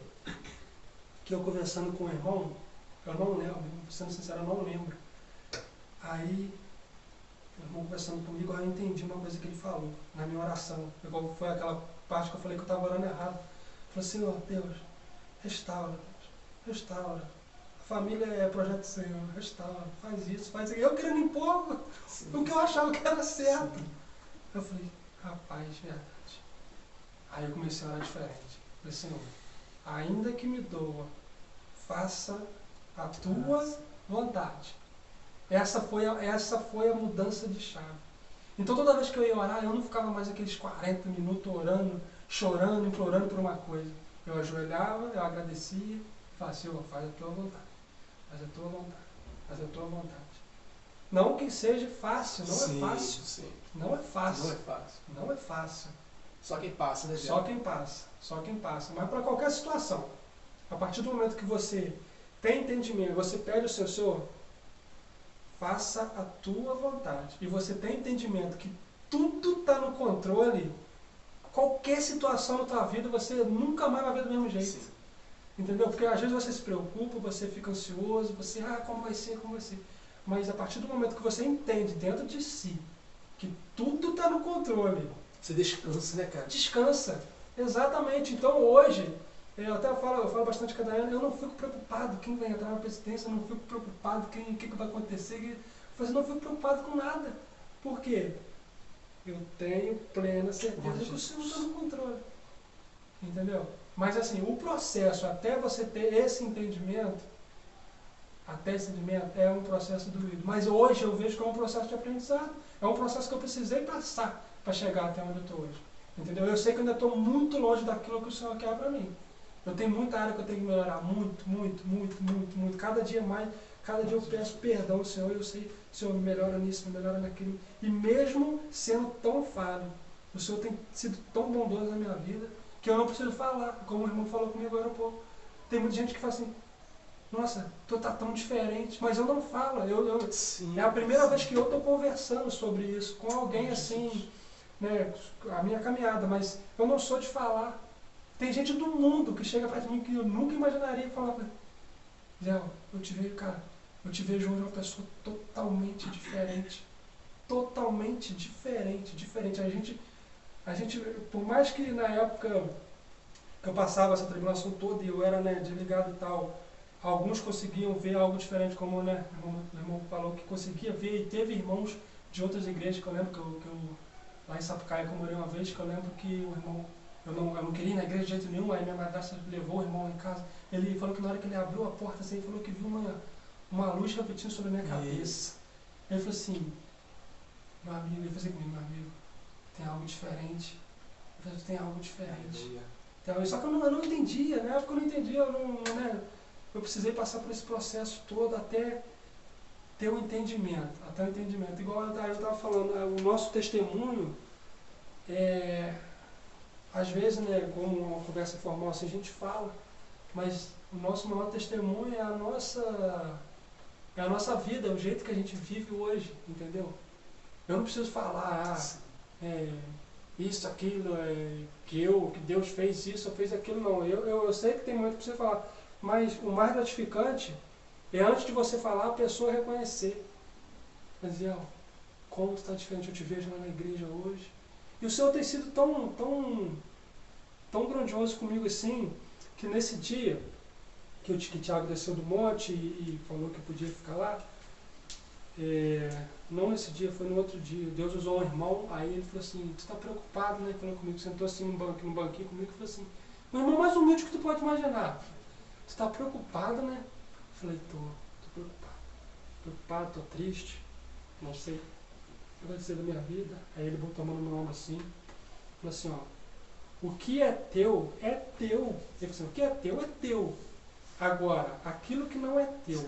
que eu conversando com o irmão, eu não lembro, sendo sincero, eu não lembro. Aí, o irmão conversando comigo, aí eu entendi uma coisa que ele falou na minha oração. Igual foi aquela parte que eu falei que eu estava orando errado. Eu falei, Senhor, Deus, restaura, Deus, restaura. A família é projeto do Senhor, restaura, faz isso, faz aquilo. Eu querendo impor o que eu achava que era certo. Sim. Eu falei, rapaz, verdade. Aí eu comecei a orar diferente. Eu falei, Senhor, ainda que me doa, faça a tua vontade. Essa foi a mudança de chave. Então toda vez que eu ia orar, eu não ficava mais aqueles 40 minutos orando, chorando, implorando por uma coisa. Eu ajoelhava, eu agradecia e falava, Senhor, faz a tua vontade. Faz a tua vontade. Faz a tua vontade. Não que seja fácil, não é fácil. Sim. Não é fácil. Não é fácil. Não é fácil. Só quem passa, né, Só quem passa. Só quem passa. Mas para qualquer situação. A partir do momento que você tem entendimento, você pede ao Senhor, faça a tua vontade. E você tem entendimento que tudo está no controle, qualquer situação na tua vida, você nunca mais vai ver do mesmo jeito. Sim. Entendeu? Porque às vezes você se preocupa, você fica ansioso, você, como vai ser, como vai ser. Mas a partir do momento que você entende dentro de si que tudo está no controle, Você descansa, né, cara? descansa. Exatamente. Então hoje, eu falo bastante com a Daiane, eu não fico preocupado quem vai entrar na presidência, eu não fico preocupado o que vai acontecer. Eu não fico preocupado com nada. Por quê? Eu tenho plena certeza de que o Senhor está no controle. Entendeu? Mas assim, o processo até você ter esse entendimento, é um processo doído. Mas hoje eu vejo que é um processo de aprendizado. É um processo que eu precisei passar para chegar até onde eu estou hoje. Entendeu? Eu sei que eu ainda estou muito longe daquilo que o Senhor quer para mim. Eu tenho muita área que eu tenho que melhorar. Muito. Cada dia mais, cada dia eu peço perdão ao Senhor. Eu sei, Senhor, me melhora nisso, me melhora naquilo. E mesmo sendo tão falho, o Senhor tem sido tão bondoso na minha vida, que eu não preciso falar. Como o irmão falou comigo agora há pouco. Tem muita gente que fala assim, nossa, tu tá tão diferente, mas eu não falo. É a primeira vez que eu estou conversando sobre isso com alguém assim, né, a minha caminhada, mas eu não sou de falar. Tem gente do mundo que chega perto de mim que eu nunca imaginaria falar, Zé, eu te vejo hoje uma pessoa totalmente diferente. Totalmente diferente. A gente, por mais que na época que eu passava essa tribulação toda e eu era, né, desligado e tal, alguns conseguiam ver algo diferente, como, né, o irmão falou que conseguia ver, e teve irmãos de outras igrejas que eu lembro que eu lá em Sapucaia, que eu morei uma vez, que eu lembro que o irmão, eu não queria ir na igreja de jeito nenhum, aí minha madrasta levou o irmão em casa, ele falou que na hora que ele abriu a porta, assim, ele falou que viu uma luz refletindo sobre a minha cabeça. Ele falou assim, meu amigo, ele falou assim comigo, meu amigo, tem algo diferente. Eu falei, tem algo diferente. Então, só que eu não entendia, na época eu não entendia, eu precisei passar por esse processo todo até ter o entendimento. Igual eu estava falando, o nosso testemunho, às vezes, né, como uma conversa formal assim, a gente fala, mas o nosso maior testemunho é a nossa vida, é o jeito que a gente vive hoje, entendeu? Eu não preciso falar, isso, aquilo, que Deus fez isso, ou fez aquilo, não. Eu sei que tem muito para você falar, mas o mais gratificante é antes de você falar, a pessoa reconhecer. Mas, como tu está diferente, eu te vejo lá na igreja hoje. E o Senhor tem sido tão grandioso comigo assim, que nesse dia que o Tiago desceu do monte e falou que eu podia ficar lá, não nesse dia, foi no outro dia, Deus usou um irmão, aí ele falou assim, tu está preocupado, né? Falou comigo, sentou assim num banquinho comigo e falou assim, o irmão mais humilde que tu pode imaginar, tu está preocupado, né? Eu falei, tô preocupado, tô triste, não sei o que vai ser da minha vida. Aí ele botou a mão no meu ombro assim, falou assim, o que é teu, é teu. Ele falou assim, o que é teu. Agora, aquilo que não é teu,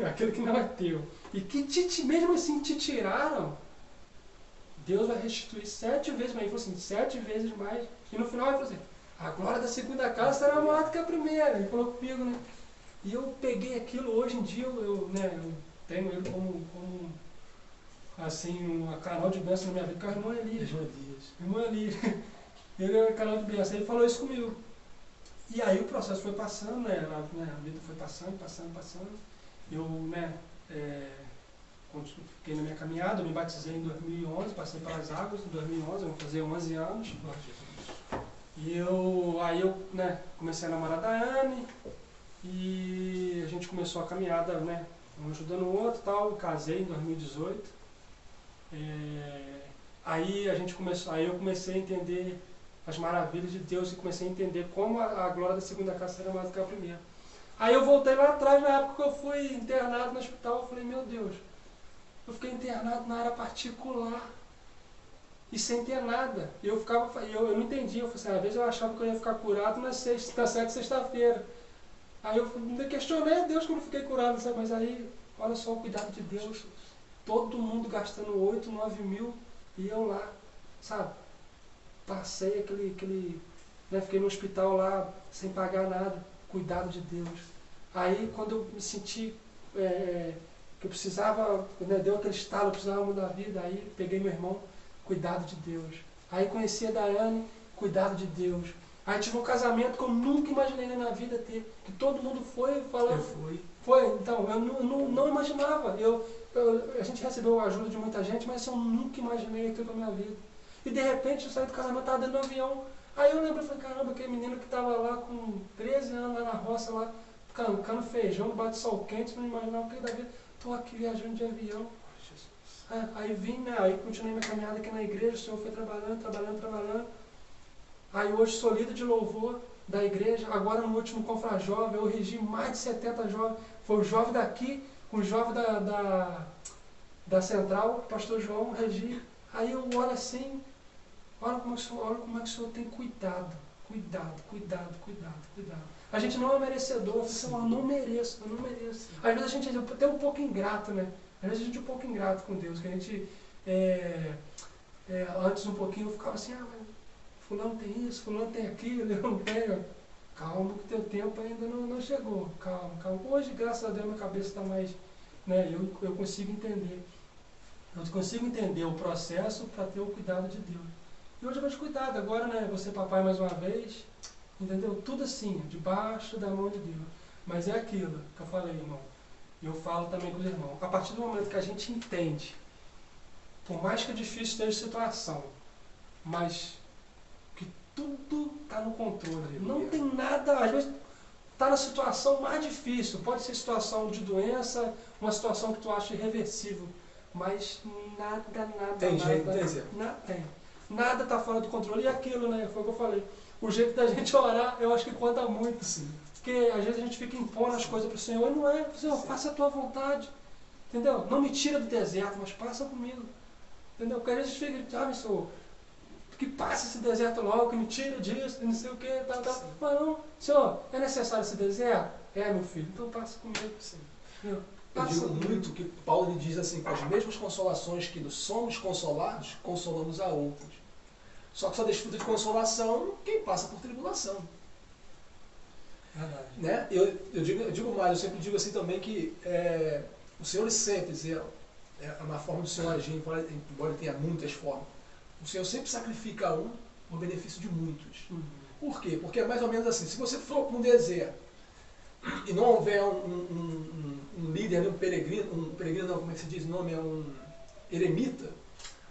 aquilo que não é teu, e que mesmo assim te tiraram, Deus vai restituir 7 vezes mais. Ele falou assim, 7 vezes mais. E no final ele falou assim, a glória da segunda casa será maior do que a primeira. Ele falou comigo, né? E eu peguei aquilo, hoje em dia eu tenho ele como assim, um canal de bênção na minha vida, que é o irmão Elias. Irmão Elias. Ele é um canal de bênção. Ele falou isso comigo. E aí o processo foi passando, a vida foi passando. Eu, fiquei na minha caminhada, eu me batizei em 2011, passei pelas águas em 2011, eu vou fazer 11 anos. E aí eu comecei a namorar a Daiane, e a gente começou a caminhada, um ajudando o outro e tal, casei em 2018. Aí eu comecei a entender as maravilhas de Deus e comecei a entender como a glória da segunda casa era mais do que a primeira. Aí eu voltei lá atrás, na época que eu fui internado no hospital, eu falei, meu Deus, eu fiquei internado na área particular e sem ter nada. Eu não entendia, eu falei assim, às vezes eu achava que eu ia ficar curado na sexta-feira. Aí eu me questionei a Deus quando eu fiquei curado, sabe? Mas aí, olha só o cuidado de Deus. Todo mundo gastando 8, 9 mil e eu lá, sabe? Passei fiquei no hospital lá sem pagar nada, cuidado de Deus. Aí quando eu me senti que eu precisava, deu aquele estalo, eu precisava mudar a vida, aí peguei meu irmão, cuidado de Deus. Aí conheci a Daiane, cuidado de Deus. Aí tive um casamento que eu nunca imaginei na minha vida ter, que todo mundo foi falando. Então, eu não imaginava. A gente recebeu a ajuda de muita gente, mas eu nunca imaginei aquilo na minha vida. E de repente eu saí do casamento, estava dentro do avião. Aí eu lembro, falei, caramba, aquele menino que estava lá com 13 anos lá na roça, lá, cancando feijão, bate sol quente, não imaginava o que da vida. Estou aqui viajando de avião. Aí vim, aí continuei minha caminhada aqui na igreja, o Senhor foi trabalhando. Aí hoje sou líder de louvor da igreja, agora no último Confrajovem, eu regi mais de 70 jovens. Foi o jovem daqui, com o jovem da central, o pastor João, regi. Aí eu olho assim, olha como é que o Senhor tem cuidado. A gente não é merecedor, eu não mereço. Às vezes a gente é até um pouco ingrato, né? Às vezes a gente é um pouco ingrato com Deus, que a gente, antes um pouquinho eu ficava assim, mas fulano tem isso, fulano tem aquilo, eu não tenho. Calma que o teu tempo ainda não chegou, calma. Hoje, graças a Deus, minha cabeça está mais, eu consigo entender. Eu consigo entender o processo para ter o cuidado de Deus. E hoje eu vou te cuidar, agora, você papai mais uma vez, entendeu? Tudo assim, debaixo da mão de Deus. Mas é aquilo que eu falei, irmão. E eu falo também com os irmãos. A partir do momento que a gente entende, por mais que é difícil ter situação, mas que tudo está no controle. Não tem nada, às vezes está na situação mais difícil. Pode ser situação de doença, uma situação que tu acha irreversível. Mas nada. Tem jeito, tem. Nada está fora do controle. E aquilo, foi o que eu falei. O jeito da gente orar, eu acho que conta muito. Sim. Porque às vezes a gente fica impondo as coisas para o Senhor. E não é, Senhor, faça a tua vontade. Entendeu? Não me tira do deserto, mas passa comigo. Entendeu? Porque às vezes a gente fica, Senhor, que passe esse deserto logo, que me tire disso, não sei o que, tal. Mas não, Senhor, é necessário esse deserto? Meu filho, então passa comigo. Sim. Eu digo muito que Paulo diz assim, com as mesmas consolações que somos consolados, consolamos a outros. Só que só desfruta de consolação quem passa por tribulação. Verdade. Eu digo mais, eu sempre digo assim também que o Senhor sempre, uma forma do Senhor agir, embora ele tenha muitas formas, o Senhor sempre sacrifica um por benefício de muitos. Uhum. Por quê? Porque é mais ou menos assim, se você for para um deserto e não houver um líder, um peregrino não, como é que se diz o nome? É um eremita,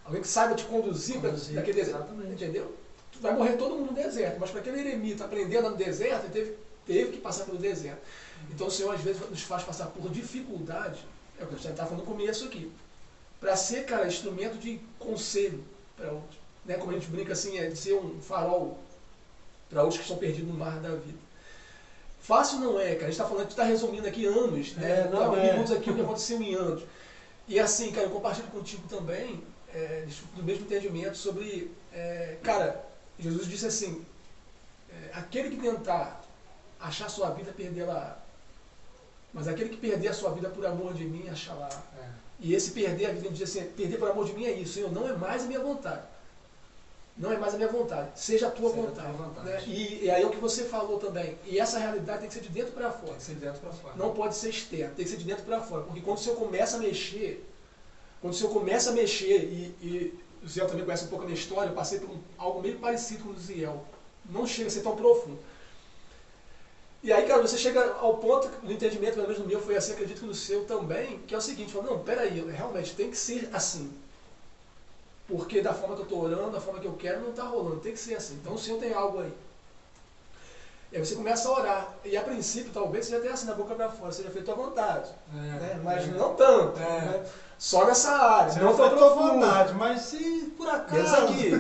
alguém que saiba te conduzir para aquele deserto, entendeu? Vai morrer todo mundo no deserto, mas para aquele eremita aprender a andar no deserto, ele teve que passar pelo deserto. Então o Senhor às vezes nos faz passar por dificuldade, é o que a gente estava falando no começo aqui, para ser, cara, instrumento de conselho para outros. Como a gente brinca assim, de ser um farol para outros que estão perdidos no mar da vida. Fácil não é, cara. A gente está falando, a gente está resumindo aqui anos, minutos aqui, o que aconteceu em anos. E assim, cara, eu compartilho contigo também do mesmo entendimento sobre, cara, Jesus disse assim, aquele que tentar achar sua vida, perdê-la. Mas aquele que perder a sua vida por amor de mim, achará. E esse perder a vida, ele diz assim, perder por amor de mim é isso, Senhor, não é mais a minha vontade. Não é mais a minha vontade, seja a tua vontade. Né? E aí é o que você falou também. E essa realidade tem que ser de dentro para fora. Tem que ser de dentro para fora. Não pode ser externo, tem que ser de dentro para fora. Porque quando o Senhor começa a mexer, e o Ziel também conhece um pouco a minha história, eu passei por algo meio parecido com o Ziel. Não chega a ser tão profundo. E aí, cara, você chega ao ponto, no entendimento, pelo menos no meu foi assim, acredito que no seu também, que é o seguinte, fala, não, peraí, realmente tem que ser assim. Porque da forma que eu estou orando, da forma que eu quero, não está rolando, tem que ser assim. Então o Senhor tem algo aí. E aí você começa a orar. E a princípio, talvez, você já tenha assim na boca para fora, seja feito à vontade. Né? Mas não tanto. Né? Só nessa área. Você não tão feito à vontade, mas se por acaso... aqui.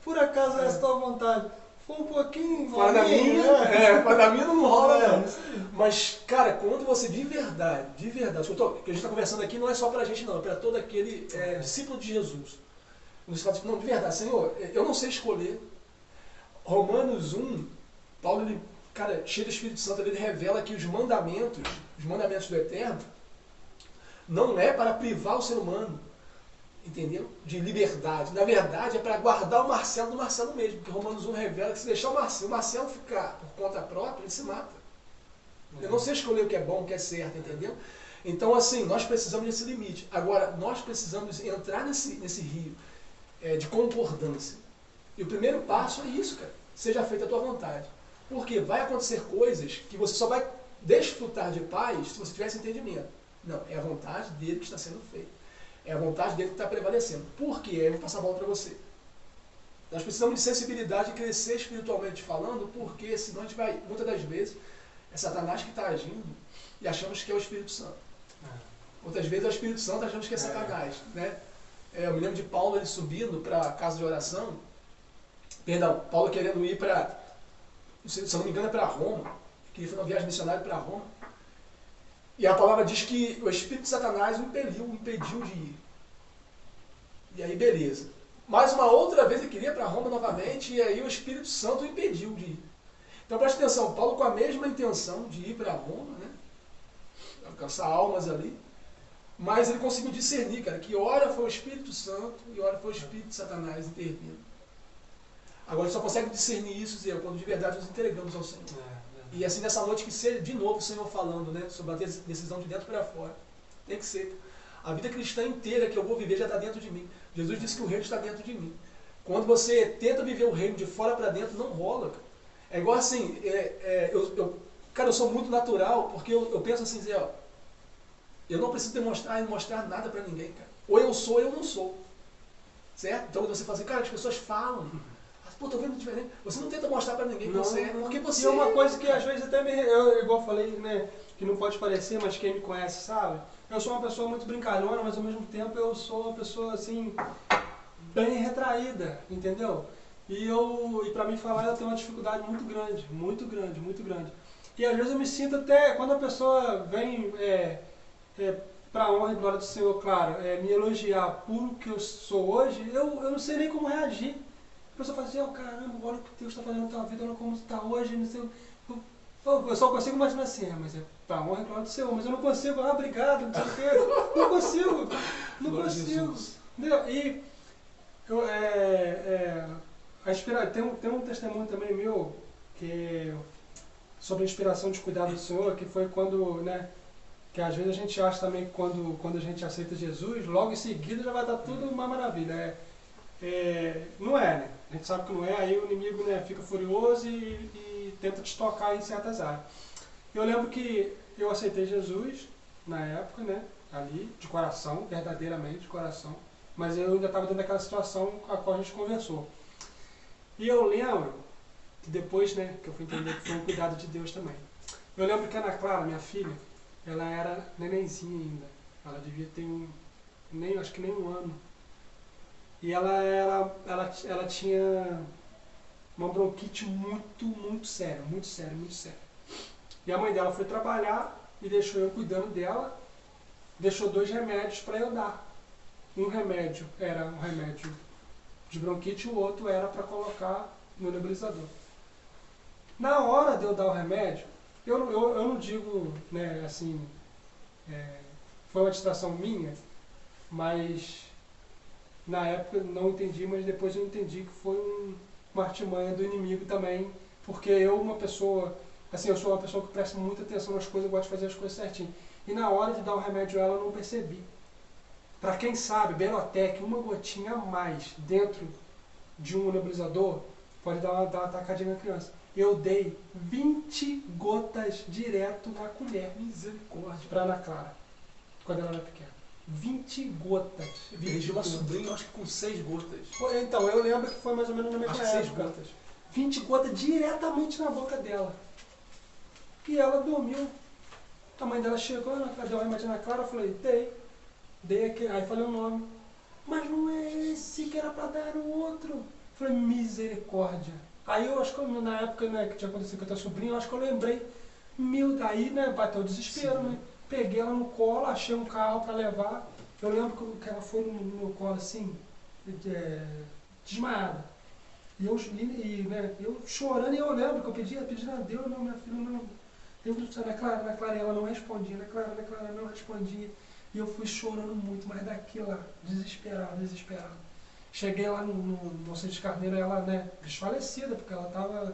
Por acaso essa tua vontade for um pouquinho... Fora da minha, fora da minha não rola, não. Mas, cara, quando você de verdade, o que a gente está conversando aqui não é só para a gente, não, é para todo aquele discípulo de Jesus. Você fala, não, de verdade, Senhor, eu não sei escolher. Romanos 1, Paulo, ele, cara, cheio do Espírito Santo, ele revela que os mandamentos do Eterno, não é para privar o ser humano, entendeu? De liberdade. Na verdade, é para guardar o Marcelo do Marcelo mesmo, porque Romanos 1 revela que se deixar o Marcelo ficar por conta própria, ele se mata. Eu não sei escolher o que é bom, o que é certo, entendeu? Então, assim, nós precisamos desse limite. Agora, nós precisamos entrar nesse rio de concordância. E o primeiro passo é isso, cara. Seja feita a tua vontade. Porque vai acontecer coisas que você só vai desfrutar de paz se você tiver esse entendimento. Não, é a vontade dele que está sendo feita. É a vontade dele que está prevalecendo. Por quê? Aí eu vou passar a bola para você. Nós precisamos de sensibilidade e crescer espiritualmente falando, porque senão a gente vai, muitas das vezes, é Satanás que está agindo e achamos que é o Espírito Santo. Outras vezes é o Espírito Santo achamos que é Satanás. Né? Eu me lembro de Paulo ele subindo para a casa de oração. Perdão, Paulo querendo ir para, se não me engano, é para Roma. Que foi uma viagem missionária para Roma. E a palavra diz que o Espírito de Satanás o impediu de ir. E aí, beleza. Mais uma outra vez ele queria ir para Roma novamente, e aí o Espírito Santo o impediu de ir. Então preste atenção, Paulo com a mesma intenção de ir para Roma, né? Alcançar almas ali. Mas ele conseguiu discernir, cara, que ora foi o Espírito Santo e ora foi o Espírito de Satanás intervindo. Agora ele só consegue discernir isso, Zé, quando de verdade nos entregamos ao Senhor. E assim nessa noite que seja de novo o Senhor falando, né, sobre a decisão de dentro para fora. Tem que ser. A vida cristã inteira que eu vou viver já está dentro de mim. Jesus disse que o reino está dentro de mim. Quando você tenta viver o reino de fora para dentro, não rola, cara. É igual assim, cara, eu sou muito natural, porque eu penso assim, Zé, ó, eu não preciso demonstrar e mostrar nada para ninguém, cara. Ou eu sou ou eu não sou. Certo? Então quando você fala assim, cara, as pessoas falam, pô, tô vendo diferente. Você não tenta mostrar para ninguém que você é, porque você... E é uma coisa que às vezes até igual eu falei, né, que não pode parecer, mas quem me conhece sabe, eu sou uma pessoa muito brincalhona, mas ao mesmo tempo eu sou uma pessoa assim, bem retraída, entendeu? E para mim falar eu tenho uma dificuldade muito grande, muito grande, muito grande. E às vezes eu me sinto até, quando a pessoa vem para a honra e glória do Senhor, claro, me elogiar por o que eu sou hoje, eu não sei nem como reagir. A pessoa fala assim, caramba, olha o que Deus está fazendo na tua vida, olha como você está hoje, não sei. Eu só consigo imaginar assim, mas é para a honra e glória do Senhor, mas eu não consigo, obrigado, não sei o quê. Não consigo, não consigo. Entendeu? E tem um testemunho também meu, que sobre a inspiração de cuidado do Senhor, que foi quando, né, que às vezes a gente acha também que quando a gente aceita Jesus, logo em seguida já vai estar tudo uma maravilha. Não é, né? A gente sabe que não é, aí o inimigo, né, fica furioso e tenta te tocar em certas áreas. Eu lembro que eu aceitei Jesus na época, né, ali, de coração, verdadeiramente de coração, mas eu ainda estava dentro daquela situação a qual a gente conversou. E eu lembro que depois, né, que eu fui entender que foi um cuidado de Deus também. Eu lembro que a Ana Clara, minha filha, ela era nenenzinha ainda, ela devia ter acho que nem um ano. E ela tinha uma bronquite muito, muito séria, muito séria, muito séria. E a mãe dela foi trabalhar e deixou eu cuidando dela, deixou 2 remédios para eu dar. Um remédio era um remédio de bronquite e o outro era para colocar no nebulizador. Na hora de eu dar o remédio, eu não digo, né, assim, foi uma distração minha, mas Na época eu não entendi, mas depois eu entendi que foi uma artimanha do inimigo também, porque uma pessoa, assim, eu sou uma pessoa que presta muita atenção nas coisas, eu gosto de fazer as coisas certinho. E na hora de dar o remédio a ela, eu não percebi. Para quem sabe, Benotec, uma gotinha a mais dentro de um nebulizador pode dar uma atacadinha na criança. Eu dei 20 gotas direto na colher. Misericórdia. Para Ana Clara, quando ela era pequena. 20 gotas. Eu perdi uma sobrinha, acho que com 6 gotas. Então, eu lembro que foi mais ou menos na mesma Acho que 6 época. gotas. 20 gotas diretamente na boca dela. E ela dormiu. A mãe dela chegou, deu uma remédio na Clara, eu falei, dei aqui, aí falei o nome. Mas não é esse que era para dar o outro. Eu falei, misericórdia. Aí eu acho que na época, né, que tinha acontecido com a tua sobrinha, eu acho que eu lembrei, aí, né, bateu o desespero, Sim. né? Peguei ela no colo, achei um carro para levar. Eu lembro que ela foi no meu colo assim, desmaiada. Né, eu chorando, e eu lembro que eu pedi a Deus, não, minha filha, não. Deus do céu, Ana Clara, ela não respondia, Ana Clara não respondia. E eu fui chorando muito, mas daqui lá, desesperado. Cheguei lá no Centro de Carneiro, ela, né, desfalecida, porque ela estava...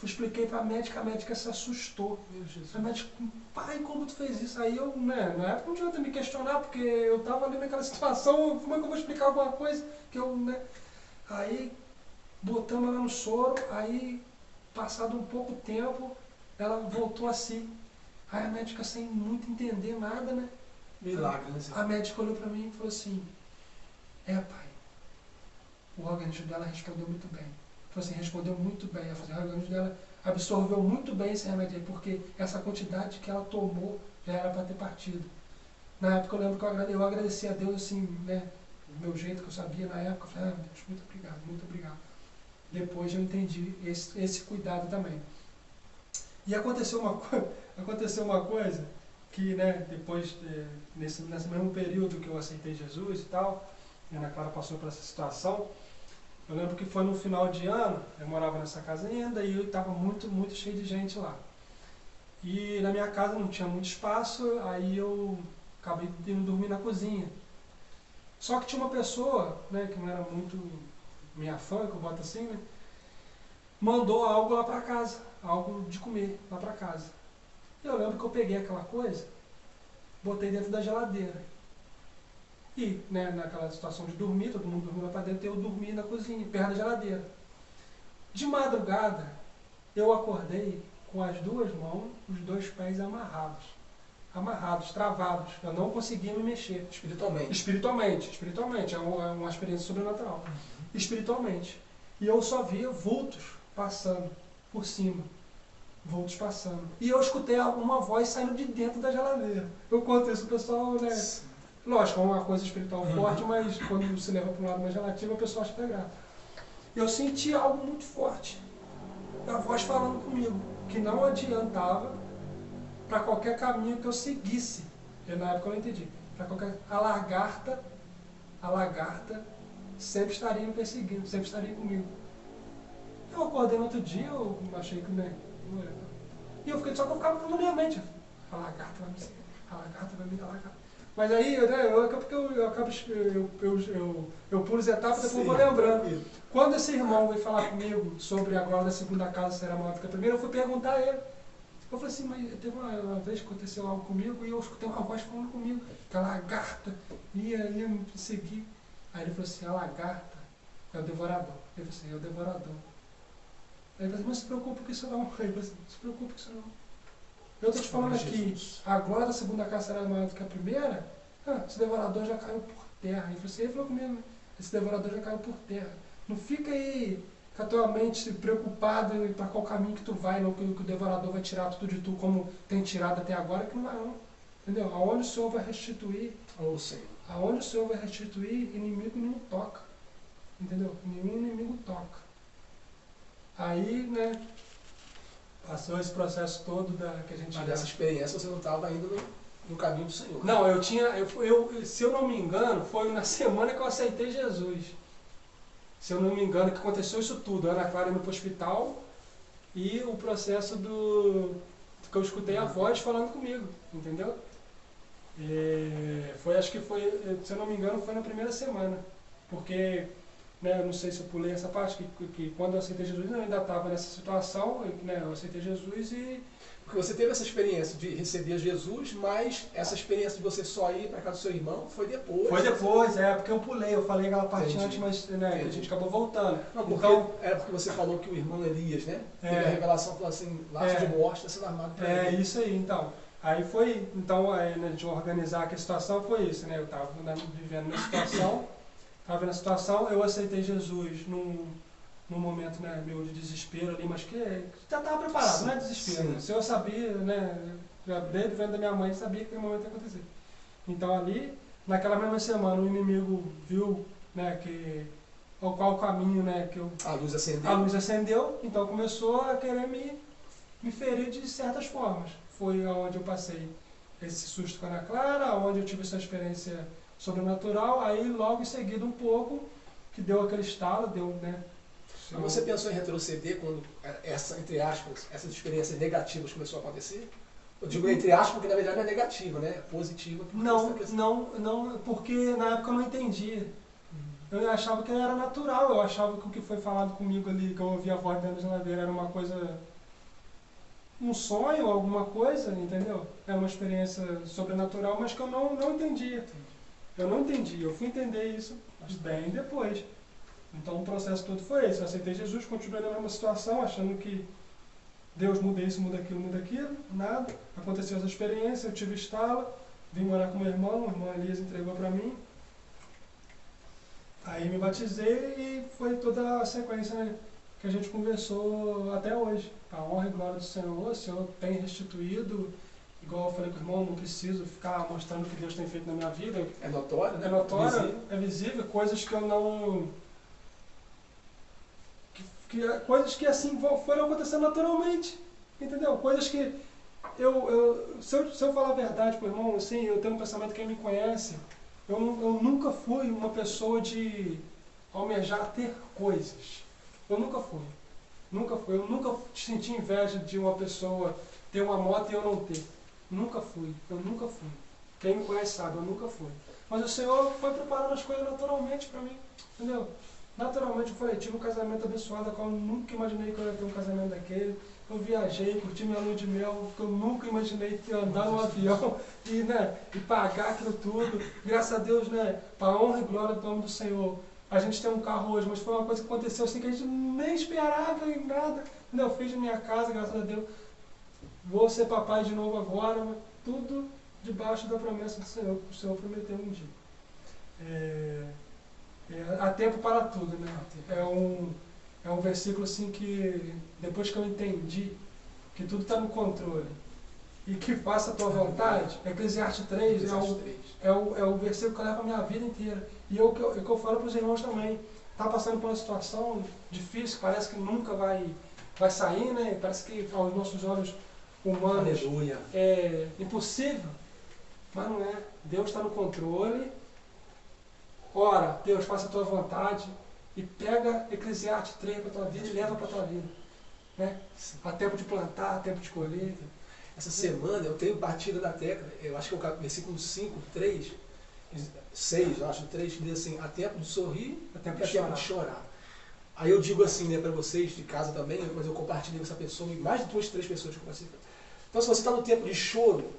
Expliquei para a médica se assustou. Meu Jesus. A médica, pai, como tu fez isso? Aí eu, né, na época não tinha que me questionar, porque eu estava ali naquela situação, como é que eu vou explicar alguma coisa? Que eu, né, aí botamos ela no soro, aí passado um pouco tempo, ela voltou a si. Aí a médica, sem muito entender nada, né? Milagre, né? A médica olhou para mim e falou assim, pai, o organismo dela respondeu muito bem. Falou assim, respondeu muito bem. Ela falou assim, o organismo dela absorveu muito bem esse remédio aí, porque essa quantidade que ela tomou já era para ter partido. Na época eu lembro que eu agradeci a Deus, assim, né, do meu jeito que eu sabia na época. Eu falei, meu Deus, muito obrigado. Depois eu entendi esse cuidado também. E aconteceu uma coisa que, né, depois, nesse mesmo período que eu aceitei Jesus e tal, a Ana Clara passou por essa situação. Eu lembro que foi no final de ano, eu morava nessa casa ainda e eu estava muito cheio de gente lá. E na minha casa não tinha muito espaço, aí eu acabei indo dormir na cozinha. Só que tinha uma pessoa, né, que não era muito minha fã, que eu boto assim, né, mandou algo lá para casa, algo de comer lá para casa. Eu lembro que eu peguei aquela coisa, botei dentro da geladeira. E, né, naquela situação de dormir, todo mundo dormiu lá para dentro, eu dormi na cozinha, perto da geladeira. De madrugada, eu acordei com as 2 mãos, os 2 pés amarrados, travados. Eu não conseguia me mexer. Espiritualmente, é uma experiência sobrenatural. Espiritualmente. E eu só via vultos passando por cima. Vultos passando. E eu escutei uma voz saindo de dentro da geladeira. Eu conto isso, o pessoal, né? Lógico, é uma coisa espiritual forte, mas quando se leva para um lado mais relativo, a pessoa acha que é grato. Eu senti algo muito forte. A voz falando comigo, que não adiantava para qualquer caminho que eu seguisse. E na época eu não entendi. A lagarta sempre estaria me perseguindo, sempre estaria comigo. Eu acordei no outro dia, eu achei que, né, não era. E eu fiquei, só que eu ficava na minha mente. A lagarta vai me seguir, a lagarta. Mas aí, né, eu pulo as etapas, depois vou lembrando. Quando esse irmão veio falar comigo sobre agora da segunda casa será maior do que a primeira, eu fui perguntar a ele. Eu falei assim, mas teve uma vez que aconteceu algo comigo e eu escutei uma voz falando comigo, que a lagarta ia me seguir. Aí ele falou assim, a lagarta é o devorador. Ele falou assim, é o devorador. Aí ele falou assim, mas se preocupe com isso não. Aí ele falou assim, se preocupe com isso não. Eu estou te falando aqui, a glória da segunda casa será maior do que a primeira, esse devorador já caiu por terra. Ele falou comigo, né? Esse devorador já caiu por terra. Não fica aí com a tua mente preocupada para qual caminho que tu vai, não, que o devorador vai tirar tudo de tu como tem tirado até agora, que não vai não. Entendeu? Aonde o Senhor vai restituir, aonde o Senhor vai restituir, inimigo não toca. Entendeu? Inimigo toca. Aí, né, passou esse processo todo que a gente... Mas nessa experiência você não estava ainda no caminho do Senhor. Não, se eu não me engano, foi na semana que eu aceitei Jesus. Se eu não me engano, que aconteceu isso tudo. A Ana Clara indo para o hospital e o processo que eu escutei a voz falando comigo, entendeu? Acho que foi, se eu não me engano, foi na primeira semana. Porque, né, eu não sei se eu pulei essa parte, que quando eu aceitei Jesus, eu ainda estava nessa situação, né, eu aceitei Jesus e... Porque você teve essa experiência de receber Jesus, mas essa experiência de você só ir para casa do seu irmão foi depois. Foi depois, porque eu pulei, eu falei aquela parte antes, mas né, a gente acabou voltando. Não, porque, então, era porque você falou que o irmão Elias, né? Teve a revelação, falou assim, laço de morte está sendo armado para ele. Isso aí, então. Aí foi, então, né, de organizar que a situação foi isso, né? Eu estava vivendo na situação, eu aceitei Jesus num momento, né, meu de desespero ali, mas que já estava preparado, sim, não é desespero. Né? Se eu sabia, né, já desde vendo da minha mãe, sabia que aquele momento ia acontecer. Então ali, naquela mesma semana, o inimigo viu, né, qual caminho, né, a luz acendeu, então começou a querer me ferir de certas formas. Foi onde eu passei esse susto com a Ana Clara, onde eu tive essa experiência sobrenatural, aí logo em seguida um pouco, que deu aquele estalo, né? Mas você pensou em retroceder quando entre aspas, essas experiências negativas começou a acontecer? Eu digo entre aspas porque na verdade não é negativa, né? É positiva. Não, porque na época eu não entendia. Eu achava que era natural, eu achava que o que foi falado comigo ali, que eu ouvi a voz dentro da geladeira, era uma coisa... um sonho, alguma coisa, entendeu? Era uma experiência sobrenatural, mas que eu não entendia. Eu não entendi, eu fui entender isso bem depois. Então o processo todo foi esse. Eu aceitei Jesus, continuei na mesma situação, achando que Deus muda isso, muda aquilo, nada. Aconteceu essa experiência, eu tive estalo, vim morar com meu irmão, o irmão Elias entregou para mim. Aí me batizei e foi toda a sequência, né, que a gente conversou até hoje. A honra e glória do Senhor, o Senhor tem restituído, igual eu falei com o irmão, não preciso ficar mostrando o que Deus tem feito na minha vida. É notório, né? É notório, é visível, coisas que eu não... coisas que assim foram acontecendo naturalmente, entendeu? Coisas que se eu falar a verdade pro irmão, assim, eu tenho um pensamento, quem me conhece, eu nunca fui uma pessoa de almejar ter coisas. Eu nunca fui. Eu nunca senti inveja de uma pessoa ter uma moto e eu não ter. Eu nunca fui. Quem me conhece sabe, eu nunca fui. Mas o Senhor foi preparando as coisas naturalmente para mim, entendeu? Naturalmente eu falei, tive um casamento abençoado, a qual eu nunca imaginei que eu ia ter um casamento daquele. Eu viajei, curti minha lua de mel, que eu nunca imaginei ter andar num avião e pagar aquilo tudo. Graças a Deus, né, para a honra e glória do nome do Senhor. A gente tem um carro hoje, mas foi uma coisa que aconteceu assim que a gente nem esperava em nada. Eu fiz de minha casa, graças a Deus. Vou ser papai de novo agora, mas tudo debaixo da promessa do Senhor, que o Senhor prometeu um dia. Há tempo para tudo, né? É um versículo assim que, depois que eu entendi que tudo está no controle e que faça a tua vontade, Eclesiastes 3 é o versículo que eu levo a minha vida inteira. E é o que eu falo para os irmãos também. Está passando por uma situação difícil, parece que nunca vai sair, né? Parece que aos nossos olhos humanos Aleluia. É impossível, mas não é. Deus está no controle. Ora, Deus, faça a tua vontade e pega Eclesiastes 3 para a tua vida e leva para a tua vida. Né? Há tempo de plantar, há tempo de colher. Essa semana eu tenho batido na tecla, eu acho que é o versículo 5, 3, 6, eu acho 3, que diz assim, há tempo de sorrir e há tempo de chorar. Aí eu digo assim, né, para vocês de casa também, mas eu compartilhei com essa pessoa, mais de 2, 3 pessoas que eu compartilhei. Então se você está no tempo de choro,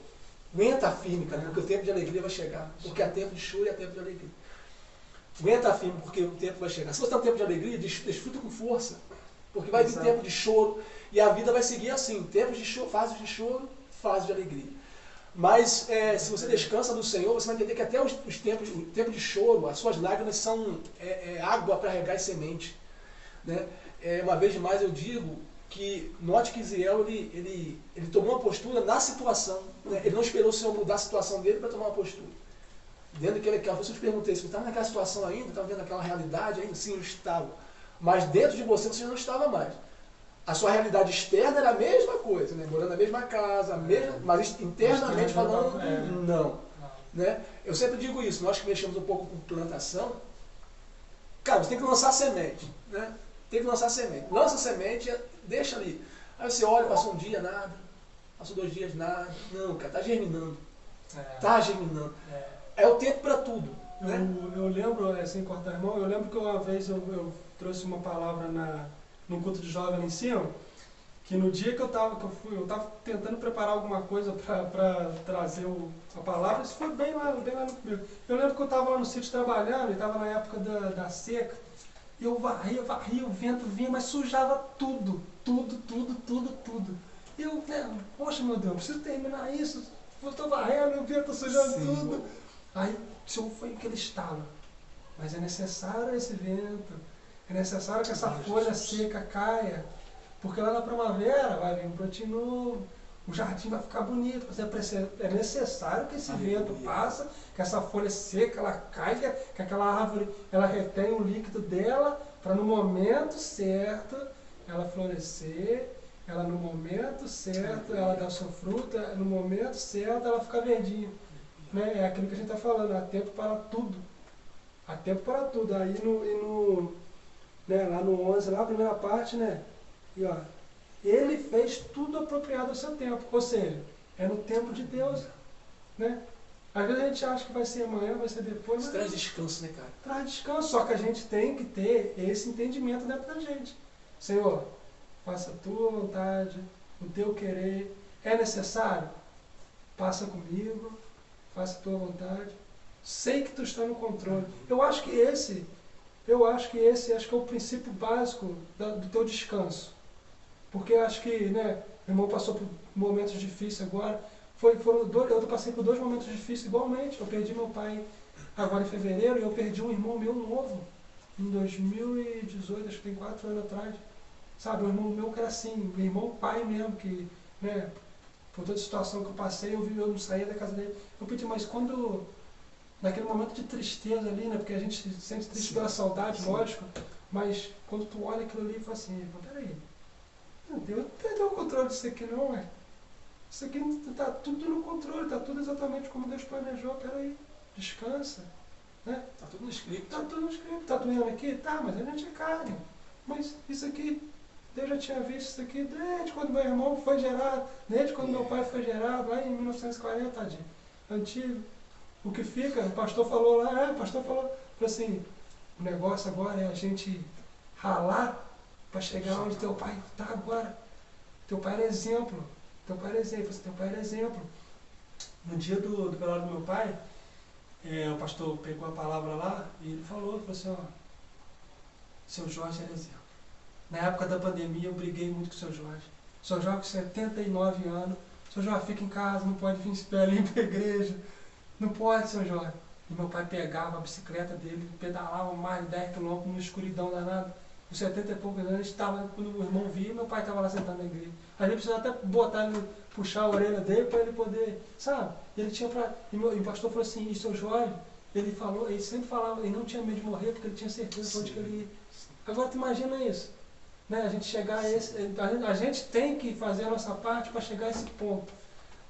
aguenta firme, cara, porque o tempo de alegria vai chegar. Porque há tempo de choro e há tempo de alegria. Aguenta firme, porque o tempo vai chegar. Se você está no tempo de alegria, desfruta com força. Porque vai vir tempo de choro e a vida vai seguir assim. Tempos de choro, fases de alegria. Mas se você descansa no Senhor, você vai entender que até o tempo de choro, as suas lágrimas são água para regar semente. Né? Uma vez mais eu digo que, note que Israel ele tomou uma postura na situação. Né? Ele não esperou o Senhor mudar a situação dele para tomar uma postura. Dentro daquele que eu te perguntei, se você estava naquela situação ainda, estava vendo aquela realidade ainda? Sim, eu estava. Mas dentro de você não estava mais. A sua realidade externa era a mesma coisa, né? Morando na mesma casa, mas internamente falando, não. Né? Eu sempre digo isso, nós que mexemos um pouco com plantação, cara, você tem que lançar semente. Né? Tem que lançar semente. Lança a semente, deixa ali. Aí você olha, passou um dia, nada. Passou 2 dias, nada. Não, cara, está germinando. Está germinando. É o tempo para tudo. Né? Eu lembro, sem cortar a mão, eu lembro que uma vez eu trouxe uma palavra num culto de jovem lá em cima, que no dia que eu estava tentando preparar alguma coisa para trazer a palavra, isso foi bem lá no começo. Eu lembro que eu estava lá no sítio trabalhando, e estava na época da seca, e eu varria, o vento vinha, mas sujava tudo. E eu, poxa meu Deus, preciso terminar isso, eu estou varrendo, o vento sujando tudo. Aí o Senhor foi aquele estalo. Mas é necessário esse vento, é necessário que essa folha seca caia, porque lá na primavera vai vir um brotinho novo, o jardim vai ficar bonito. É necessário que esse vento passe, que essa folha seca ela caia, que aquela árvore ela retenha o líquido dela, para no momento certo ela florescer, ela no momento certo ela dar sua fruta, no momento certo ela ficar verdinha. Né? É aquilo que a gente está falando, há tempo para tudo. Há tempo para tudo. Aí né, lá no 11, lá a primeira parte, né? E ó, ele fez tudo apropriado ao seu tempo. Ou seja, é no tempo de Deus. Né? Às vezes a gente acha que vai ser amanhã, vai ser depois. Mas traz descanso, né, cara? Traz descanso, só que a gente tem que ter esse entendimento dentro da gente. Senhor, faça a tua vontade, o teu querer. É necessário? Passa comigo. Faça a tua vontade. Sei que tu está no controle. Eu acho que esse é o princípio básico do teu descanso. Porque eu acho que, né, meu irmão passou por momentos difíceis agora. Eu passei por 2 momentos difíceis igualmente. Eu perdi meu pai agora em fevereiro e eu perdi um irmão meu novo em 2018, acho que tem 4 anos atrás. Sabe, um irmão meu que era assim, meu irmão pai mesmo, que, né, por toda a situação que eu passei, eu não saía da casa dele. Eu pedi, mas quando, naquele momento de tristeza ali, né, porque a gente se sente triste pela saudade, lógico, mas quando tu olha aquilo ali e fala assim, peraí, Deus não perdeu o controle disso aqui não, é. Isso aqui está tudo no controle, está tudo exatamente como Deus planejou, peraí, descansa. Né? Está tudo no script. Está tudo no script, está doendo aqui? Tá, mas a gente é carne. Mas isso aqui, Deus já tinha visto isso aqui desde quando meu irmão foi gerado, desde quando meu pai foi gerado, lá em 1940, tadinho, antigo. O que fica, o pastor falou lá, falou assim, o negócio agora é a gente ralar para chegar onde teu pai está agora. Teu pai era exemplo. Teu pai era exemplo. No dia do velório do meu pai, o pastor pegou a palavra lá e ele falou assim, ó, seu Jorge era exemplo. Na época da pandemia eu briguei muito com o seu Jorge. O seu Jorge com 79 anos, o seu Jorge fica em casa, não pode vir espelhinho para a igreja. Não pode, seu Jorge. E meu pai pegava a bicicleta dele, pedalava mais de 10 km numa escuridão danada. Com 70 e poucos anos, quando o irmão via, meu pai estava lá sentado na igreja. A gente precisava até botar ele, puxar a orelha dele para ele poder, sabe? Ele tinha e o pastor falou assim, e seu Jorge, ele sempre falava, ele não tinha medo de morrer porque ele tinha certeza de onde que ele ia. Agora tu imagina isso, né? A gente chegar a esse, a gente tem que fazer a nossa parte para chegar a esse ponto,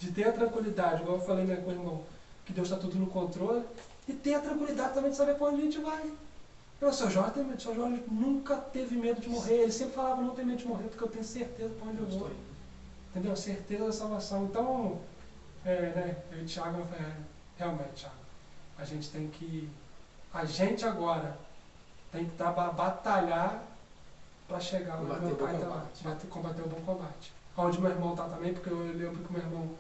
de ter a tranquilidade, igual eu falei, né, com o irmão, que Deus está tudo no controle, e ter a tranquilidade também de saber para onde a gente vai. O seu Jorge tem medo, o seu Jorge nunca teve medo de morrer, ele sempre falava, não tenho medo de morrer, porque eu tenho certeza para onde eu vou. Entendeu? Certeza da salvação. Então, né, eu e o Thiago, realmente, Thiago, a gente agora tem que batalhar para chegar onde meu pai está, combater o bom combate. Onde meu irmão está também, porque eu lembro que meu irmão,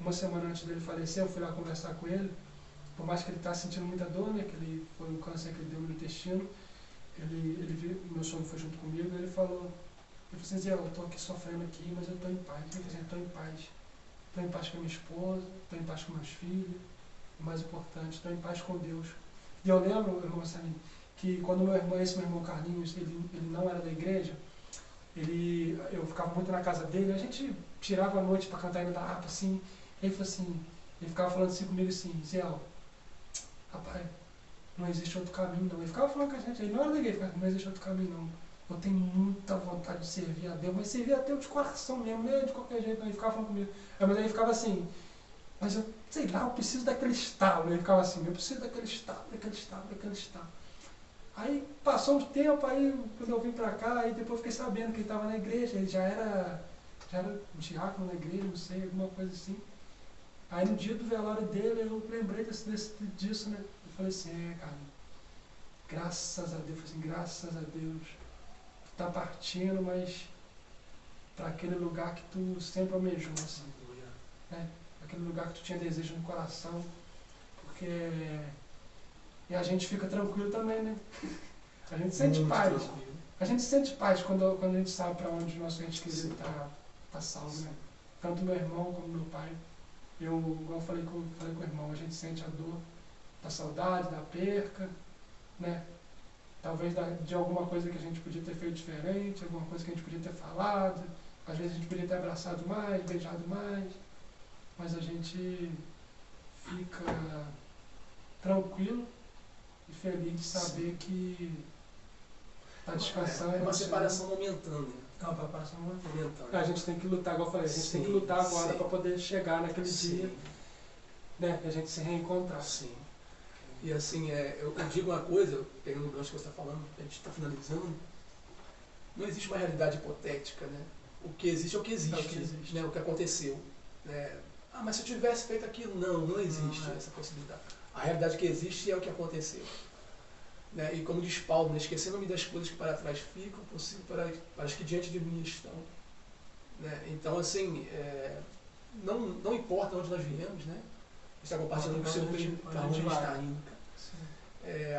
uma semana antes dele falecer, eu fui lá conversar com ele, por mais que ele está sentindo muita dor, né, que ele foi um câncer que ele deu no intestino, ele viu, meu sogro foi junto comigo, e ele falou assim, Zé, eu estou aqui sofrendo aqui, mas eu estou em paz. Eu estou em paz. Estou em paz com a minha esposa, estou em paz com meus filhos, o mais importante, estou em paz com Deus. E eu lembro, irmão Salim, que quando meu irmão Carlinhos, ele não era da igreja, eu ficava muito na casa dele, a gente tirava a noite para cantar ainda da harpa, assim, ele falou assim, ele ficava falando assim comigo assim, Zé, rapaz, não existe outro caminho não. Ele ficava falando com a gente, ele não era da igreja, não existe outro caminho não. Eu tenho muita vontade de servir a Deus, mas servir a Deus de coração mesmo, não é de qualquer jeito, não. Ele ficava falando comigo. Mas ele ficava assim, mas eu, sei lá, eu preciso daquele estalo. Ele ficava assim, eu preciso daquele estalo. Aí passou um tempo, aí quando eu vim pra cá, aí depois eu fiquei sabendo que ele estava na igreja, ele já era diácono na igreja, não sei, alguma coisa assim. Aí no dia do velório dele, eu lembrei disso, né? Eu falei assim, cara, graças a Deus, assim, graças a Deus, tu tá partindo, mas para aquele lugar que tu sempre almejou, assim, né? Aquele lugar que tu tinha desejo no coração, porque... E a gente fica tranquilo também, né? A gente sente paz. Tranquilo. A gente sente paz quando a gente sabe para onde o nosso ente querido tá salvo, né? Tanto meu irmão como meu pai. Igual eu falei com o irmão, a gente sente a dor da saudade, da perca, né? Talvez de alguma coisa que a gente podia ter feito diferente, alguma coisa que a gente podia ter falado. Às vezes a gente podia ter abraçado mais, beijado mais. Mas a gente fica tranquilo e feliz de saber que está descansando. É uma separação momentânea. É uma separação momentânea. A gente tem que lutar, igual eu falei, a gente tem que lutar agora para poder chegar naquele dia, né? A gente se reencontrar. Sim. E assim, eu digo uma coisa, pegando o gancho que você está falando, a gente está finalizando, não existe uma realidade hipotética, né? O que existe é o que existe, né? O que aconteceu. Né? Ah, mas se eu tivesse feito aquilo, não existe essa possibilidade. A realidade que existe é o que aconteceu. Né? E como diz Paulo, né? Esquecendo-me das coisas que para trás ficam, prossigo para as que diante de mim estão. Né? Então, assim, não importa onde nós viemos, né? Você está compartilhando com o seu para onde está indo.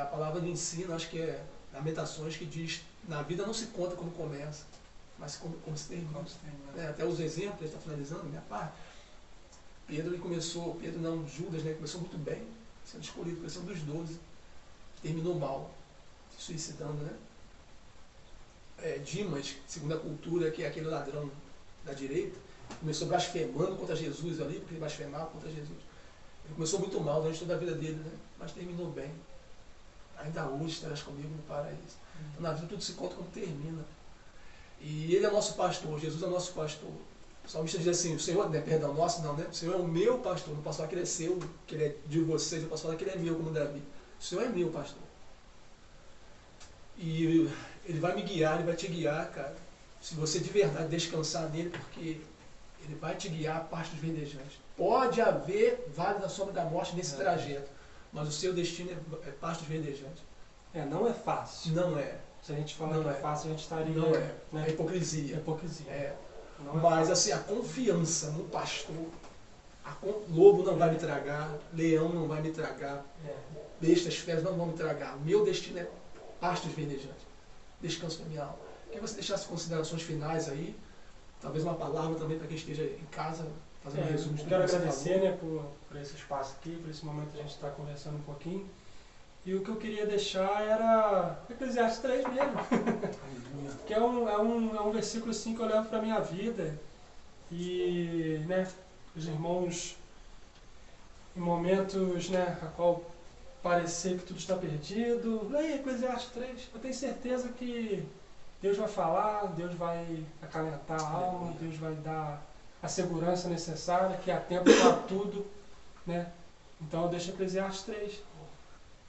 A palavra de ensino, acho que é Lamentações, que diz: na vida não se conta como começa, mas como se termina. Até os exemplos, ele está finalizando, minha parte. Judas, né, começou muito bem, sendo escolhido, começou dos 12, terminou mal, se suicidando, né? Dimas, segundo a cultura, que é aquele ladrão da direita, começou blasfemando contra Jesus ali, porque ele blasfemava contra Jesus. Ele começou muito mal durante toda a vida dele, né? Mas terminou bem. Ainda hoje estarás comigo no paraíso. Então na vida tudo se conta como termina. E ele é nosso pastor, Jesus é nosso pastor. O salmista diz assim, o Senhor, né, perdão, nosso não, né? O Senhor é o meu pastor, não posso falar que ele é seu, que ele é de vocês, eu posso falar que ele é meu, como Davi. O Senhor é meu pastor. E ele vai me guiar, ele vai te guiar, cara. Se você de verdade descansar nele, porque ele vai te guiar a parte dos verdejantes. Pode haver vale da sombra da morte nesse trajeto, mas o seu destino é parte dos verdejantes. Não é fácil. Não é. Se a gente falar que é fácil, a gente estaria... Não é. Né? É hipocrisia. É. Mas assim, a confiança no pastor, lobo não vai me tragar, leão não vai me tragar, bestas, feras não vão me tragar. O meu destino é pastos verdejantes. Descanso para minha alma. Queria que você deixasse considerações finais aí, talvez uma palavra também para quem esteja em casa, fazendo um resumo de tudo. Quero agradecer, né, por esse espaço aqui, por esse momento que a gente está conversando um pouquinho. E o que eu queria deixar era Eclesiastes 3 mesmo. Que é um versículo assim que eu levo para a minha vida. E, né, os irmãos, em momentos, né, a qual parecer que tudo está perdido, leia Eclesiastes 3. Eu tenho certeza que Deus vai falar, Deus vai acalentar a alma, Deus vai dar a segurança necessária, que há tempo para tudo, né? Então eu deixo Eclesiastes 3.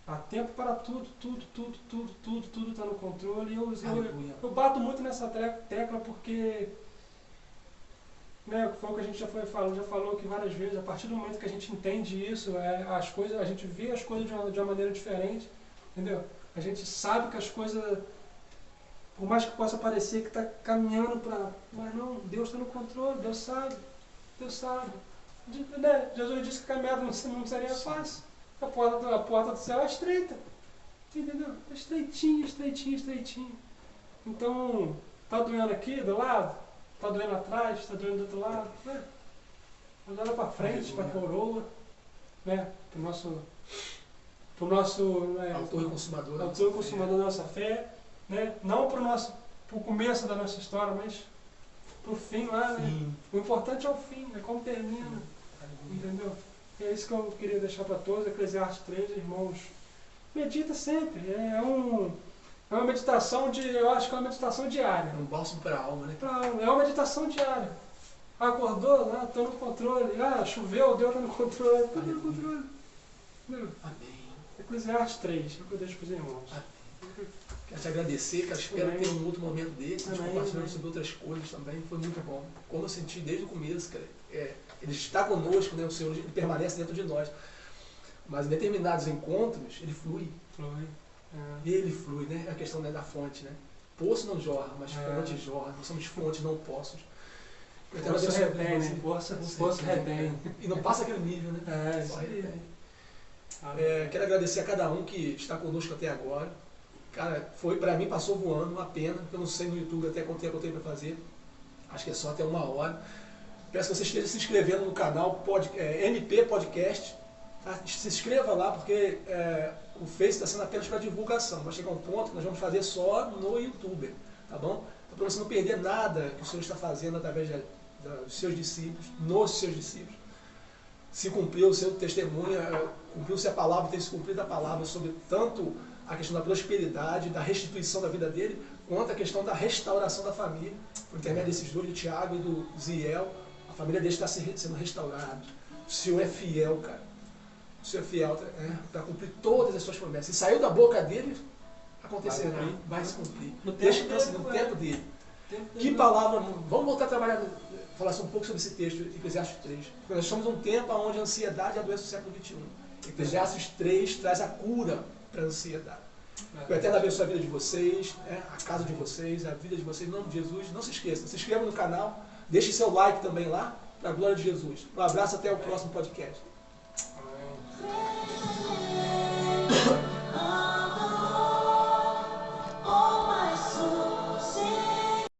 Há tempo para tudo está no controle. Eu bato muito nessa tecla porque, né, foi o que a gente já falou aqui várias vezes. A partir do momento que a gente entende isso, a gente vê as coisas de uma maneira diferente, entendeu? A gente sabe que as coisas, por mais que possa parecer que está caminhando para... Mas não, Deus está no controle, Deus sabe. Né? Jesus disse que a caminhada não seria fácil. A porta do céu é estreita, entendeu? É estreitinho. Então, tá doendo aqui do lado, tá doendo atrás, tá doendo do outro lado, né? Olha para frente, para a coroa, né? Pro nosso né? Autor e consumador da nossa fé, né? Não pro começo da nossa história, mas pro fim lá, né? O importante é o fim, é como termina, entendeu? É isso que eu queria deixar para todos. Eclesiastes 3, irmãos, medita sempre. É uma meditação eu acho que é uma meditação diária. Um bálsamo para a alma, né? É uma meditação diária. Acordou, estou no controle. Choveu, Deus está no controle. Tudo no controle. Amém. Eclesiastes 3, é o que eu deixo para os irmãos. Amém. Quero te agradecer, cara. Espero ter um outro momento desse, a gente Amém, compartilhando amém. sobre outras coisas também. Foi muito bom. Como eu senti desde o começo, cara. Ele está conosco, né? O Senhor ele permanece dentro de nós. Mas em determinados encontros, ele flui. Flui. Ele flui, né? É a questão, né, da fonte, né? Poço não jorra, mas fonte jorra. Nós somos fontes, não poços. Eu quero Poço abençoar retém, você. né? Poço retém. E não passa aquele nível, né? Isso Só aí. retém. Quero agradecer a cada um que está conosco até agora. Cara, pra mim passou voando, uma pena. Eu não sei no YouTube até quanto tempo eu tenho para fazer. Acho que é só até 1 hora. Peço que você esteja se inscrevendo no canal NP Podcast. Tá? Se inscreva lá, porque o Face está sendo apenas para divulgação. Vai chegar um ponto que nós vamos fazer só no YouTube. Tá bom? Então, para você não perder nada que o Senhor está fazendo através dos seus discípulos, nos seus discípulos. Se cumpriu o seu testemunho, cumpriu-se a palavra, tem se cumprido a palavra sobre tanto a questão da prosperidade, da restituição da vida dele, quanto a questão da restauração da família. Por intermédio desses dois, do Tiago e do Ziel, a família dele está sendo restaurada. O Senhor é fiel, cara. O Senhor é fiel para cumprir todas as suas promessas. E saiu da boca dele, acontecerá, vai se cumprir. Deixa no tempo dele. Que palavra, vamos voltar a trabalhar, falar um pouco sobre esse texto, Eclesiastes 3. Porque nós estamos num tempo onde a ansiedade é a doença do século XXI. Eclesiastes 3 traz a cura para a ansiedade. Que o Eterno abençoe a vida de vocês, a casa de vocês, a vida de vocês, em nome de Jesus. Não se esqueçam, se inscreva no canal, deixe seu like também lá, para a glória de Jesus. Um abraço, até o próximo podcast. Amém.